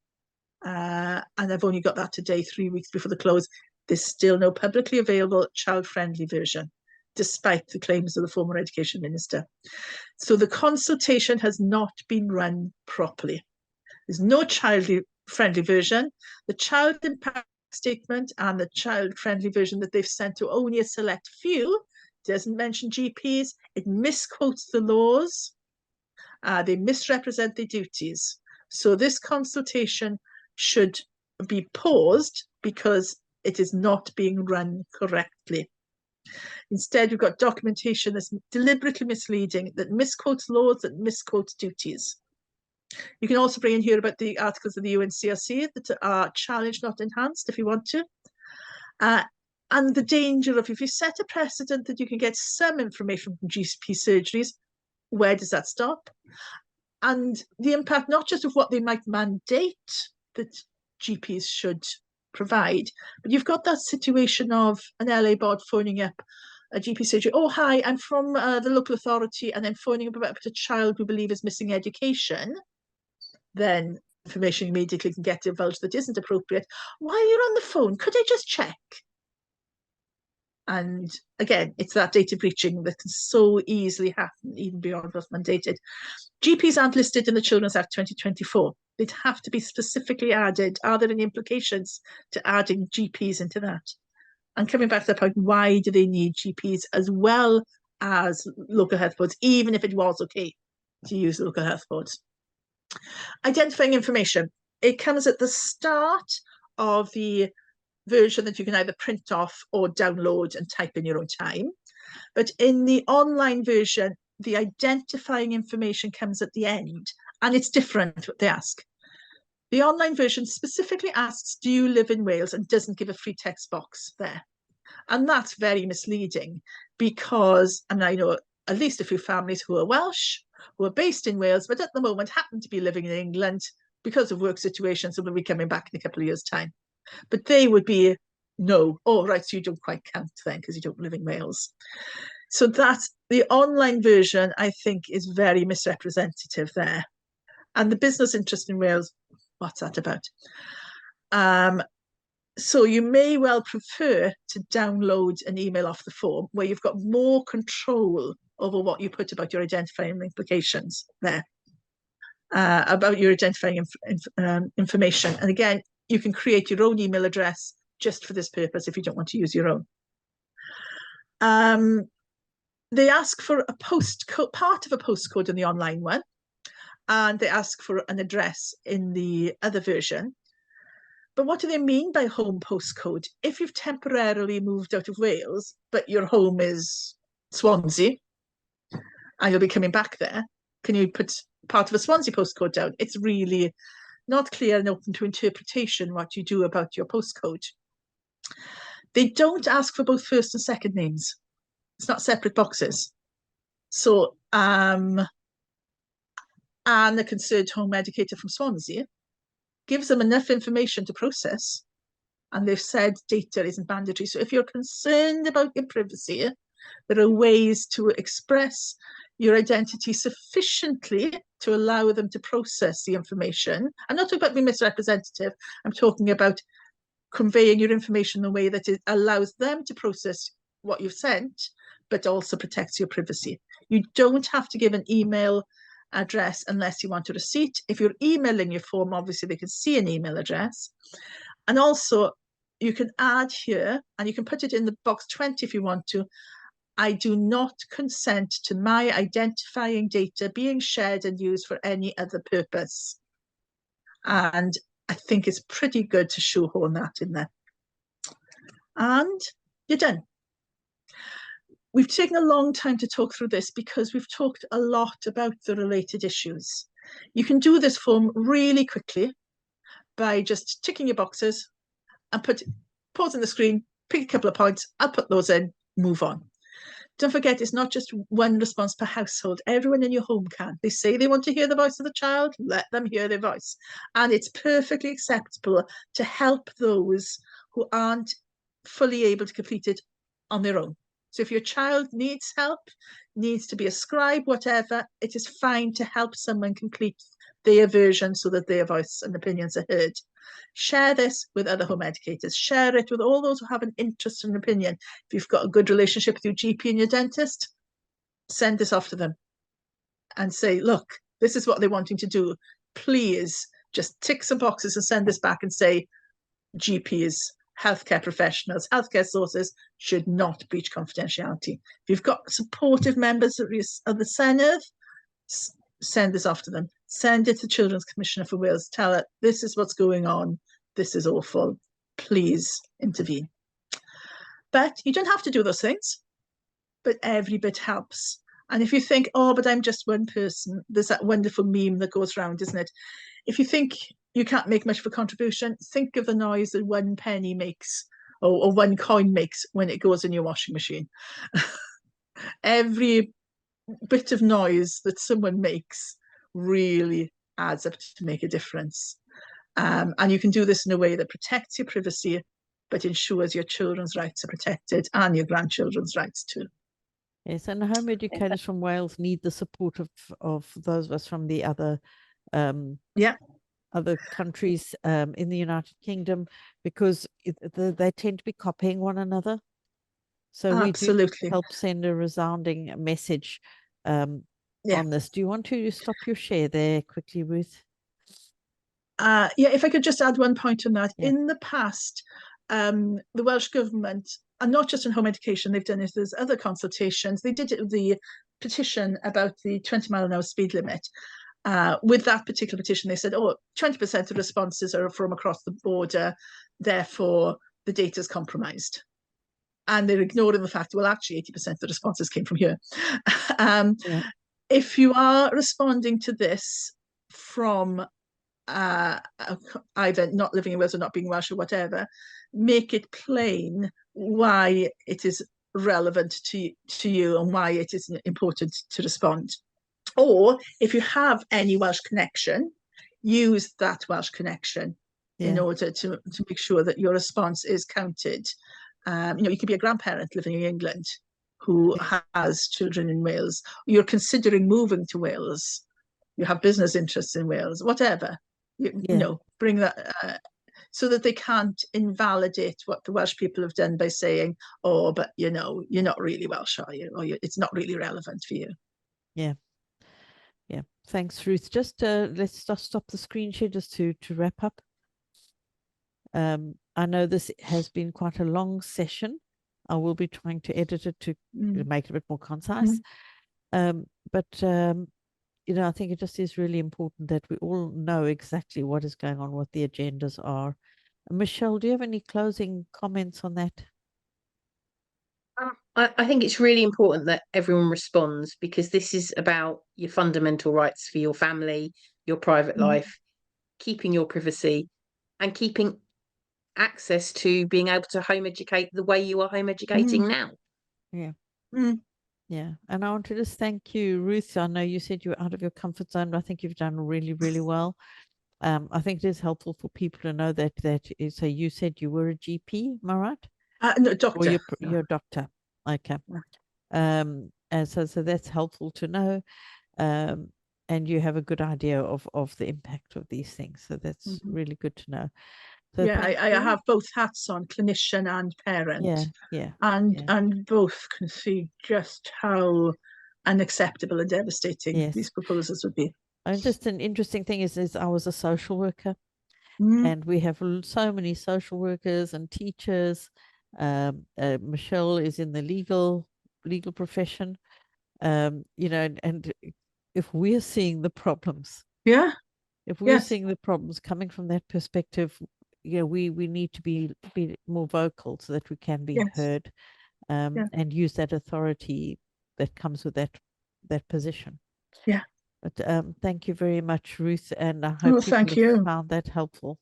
and I've only got that today, 3 weeks before the close. There's still no publicly available child-friendly version. despite the claims of the former Education Minister. So the consultation has not been run properly. There's no child-friendly version. The child impact statement and the child-friendly version that they've sent to only a select few doesn't mention GPs. It misquotes the laws. They misrepresent their duties. So this consultation should be paused because it is not being run correctly. Instead, we've got documentation that's deliberately misleading, that misquotes laws, that misquotes duties. You can also bring in here about the articles of the UNCRC that are challenged, not enhanced, if you want to. And the danger of, if you set a precedent that you can get some information from GP surgeries, where does that stop? And the impact, not just of what they might mandate that GPs should provide, but you've got that situation of an LA bod phoning up a GP surgery. Oh, hi, I'm from the local authority, and then phoning up about a child we believe is missing education. Then information immediately can get divulged that isn't appropriate. While you're on the phone, could I just check? And again, it's that data breaching that can so easily happen, even beyond what's mandated. GPs aren't listed in the Children's Act 2024. They'd have to be specifically added. Are there any implications to adding GPs into that? And coming back to the point, why do they need GPs as well as local health boards, even if it was okay to use local health boards? Identifying information. It comes at the start of the version that you can either print off or download and type in your own time. But in the online version, the identifying information comes at the end, and it's different what they ask. The online version specifically asks, do you live in Wales, and doesn't give a free text box there. And that's very misleading because, and I know at least a few families who are Welsh, who are based in Wales, but at the moment happen to be living in England because of work situations, and will be coming back in a couple of years' time. But they would be, no, oh, right, so you don't quite count then because you don't live in Wales. So that's the online version, I think, is very misrepresentative there. And the business interest in Wales, what's that about? So you may well prefer to download an email off the form where you've got more control over what you put about your identifying implications there, about your identifying information. And again, you can create your own email address just for this purpose if you don't want to use your own. They ask for a postcode, part of a postcode in the online one, and they ask for an address in the other version. But what do they mean by home postcode? If you've temporarily moved out of Wales, but your home is Swansea, and you'll be coming back there, can you put part of a Swansea postcode down? It's really not clear and open to interpretation what you do about your postcode. They don't ask for both first and second names. It's not separate boxes. So Anne, a concerned home educator from Swansea, gives them enough information to process, and they've said data isn't mandatory. So if you're concerned about your privacy, there are ways to express your identity sufficiently to allow them to process the information. I'm not talking about being misrepresentative. I'm talking about conveying your information in a way that it allows them to process what you've sent, but also protects your privacy. You don't have to give an email address unless you want a receipt. If you're emailing your form, obviously they can see an email address. And also you can add here, and you can put it in the box 20 if you want to, I do not consent to my identifying data being shared and used for any other purpose. And I think it's pretty good to shoehorn that in there. And you're done. We've taken a long time to talk through this because we've talked a lot about the related issues. You can do this form really quickly by just ticking your boxes and pausing the screen, pick a couple of points, I'll put those in, move on. Don't forget, it's not just one response per household. Everyone in your home can. They say they want to hear the voice of the child, let them hear their voice. And it's perfectly acceptable to help those who aren't fully able to complete it on their own. So if your child needs help, needs to be a scribe, whatever, it is fine to help someone complete their version so that their voice and opinions are heard. Share this with other home educators. Share it with all those who have an interest and opinion. If you've got a good relationship with your GP and your dentist, send this off to them and say, look, this is what they're wanting to do. Please just tick some boxes and send this back and say, GPs, healthcare professionals, healthcare sources should not breach confidentiality. If you've got supportive members of the Senedd, send this off to them. Send it to Children's Commissioner for Wales. Tell her, this is what's going on. This is awful. Please intervene. But you don't have to do those things, but every bit helps. And if you think, oh, but I'm just one person, there's that wonderful meme that goes around, isn't it? If you think you can't make much of a contribution, think of the noise that 1 penny makes or 1 coin makes when it goes in your washing machine. Every bit of noise that someone makes really adds up to make a difference. And you can do this in a way that protects your privacy, but ensures your children's rights are protected and your grandchildren's rights too. Yes, and home educators from Wales need the support of those of us from the other other countries in the United Kingdom, because they tend to be copying one another. So absolutely, we do help send a resounding message on this. Do you want to stop your share there quickly, Ruth? Yeah, if I could just add one point on that. In the past, the Welsh Government, and not just in home education, they've done it, there's other consultations. They did it with the petition about the 20-mile-an-hour speed limit. With that particular petition, they said, oh, 20% of responses are from across the border, therefore the data is compromised. And they're ignoring the fact, well, actually 80% of the responses came from here. If you are responding to this from either not living in Wales or not being Welsh or whatever, make it plain why it is relevant to you and why it is important to respond. Or if you have any Welsh connection, use that Welsh connection in order to make sure that your response is counted. You could be a grandparent living in England who has children in Wales. You're considering moving to Wales. You have business interests in Wales, whatever. You know, bring that so that they can't invalidate what the Welsh people have done by saying, oh, but you know, you're not really Welsh, are you? Or it's not really relevant for you. Yeah. Thanks, Ruth. Just let's just stop the screen share just to wrap up. I know this has been quite a long session. I will be trying to edit it to make it a bit more concise. But you know, I think it just is really important that we all know exactly what is going on, what the agendas are. Michelle, do you have any closing comments on that? I think it's really important that everyone responds, because this is about your fundamental rights for your family, your private life, keeping your privacy, and keeping access to being able to home educate the way you are home educating now. Yeah, and I want to just thank you, Ruth. I know you said you were out of your comfort zone, but I think you've done really, really well. I think it is helpful for people to know that so you said you were a GP, am I right? No, doctor. Or you're a doctor. Okay. And so that's helpful to know. And you have a good idea of the impact of these things. So that's really good to know. So I have both hats on, clinician and parent. And both can see just how unacceptable and devastating these proposals would be. And just an interesting thing is I was a social worker, and we have so many social workers and teachers. Michelle is in the legal profession, you know, and if we're seeing the problems, if we're seeing the problems coming from that perspective, you know, we need to be more vocal so that we can be heard, and use that authority that comes with that position. But thank you very much, Ruth, and I hope people have found that helpful.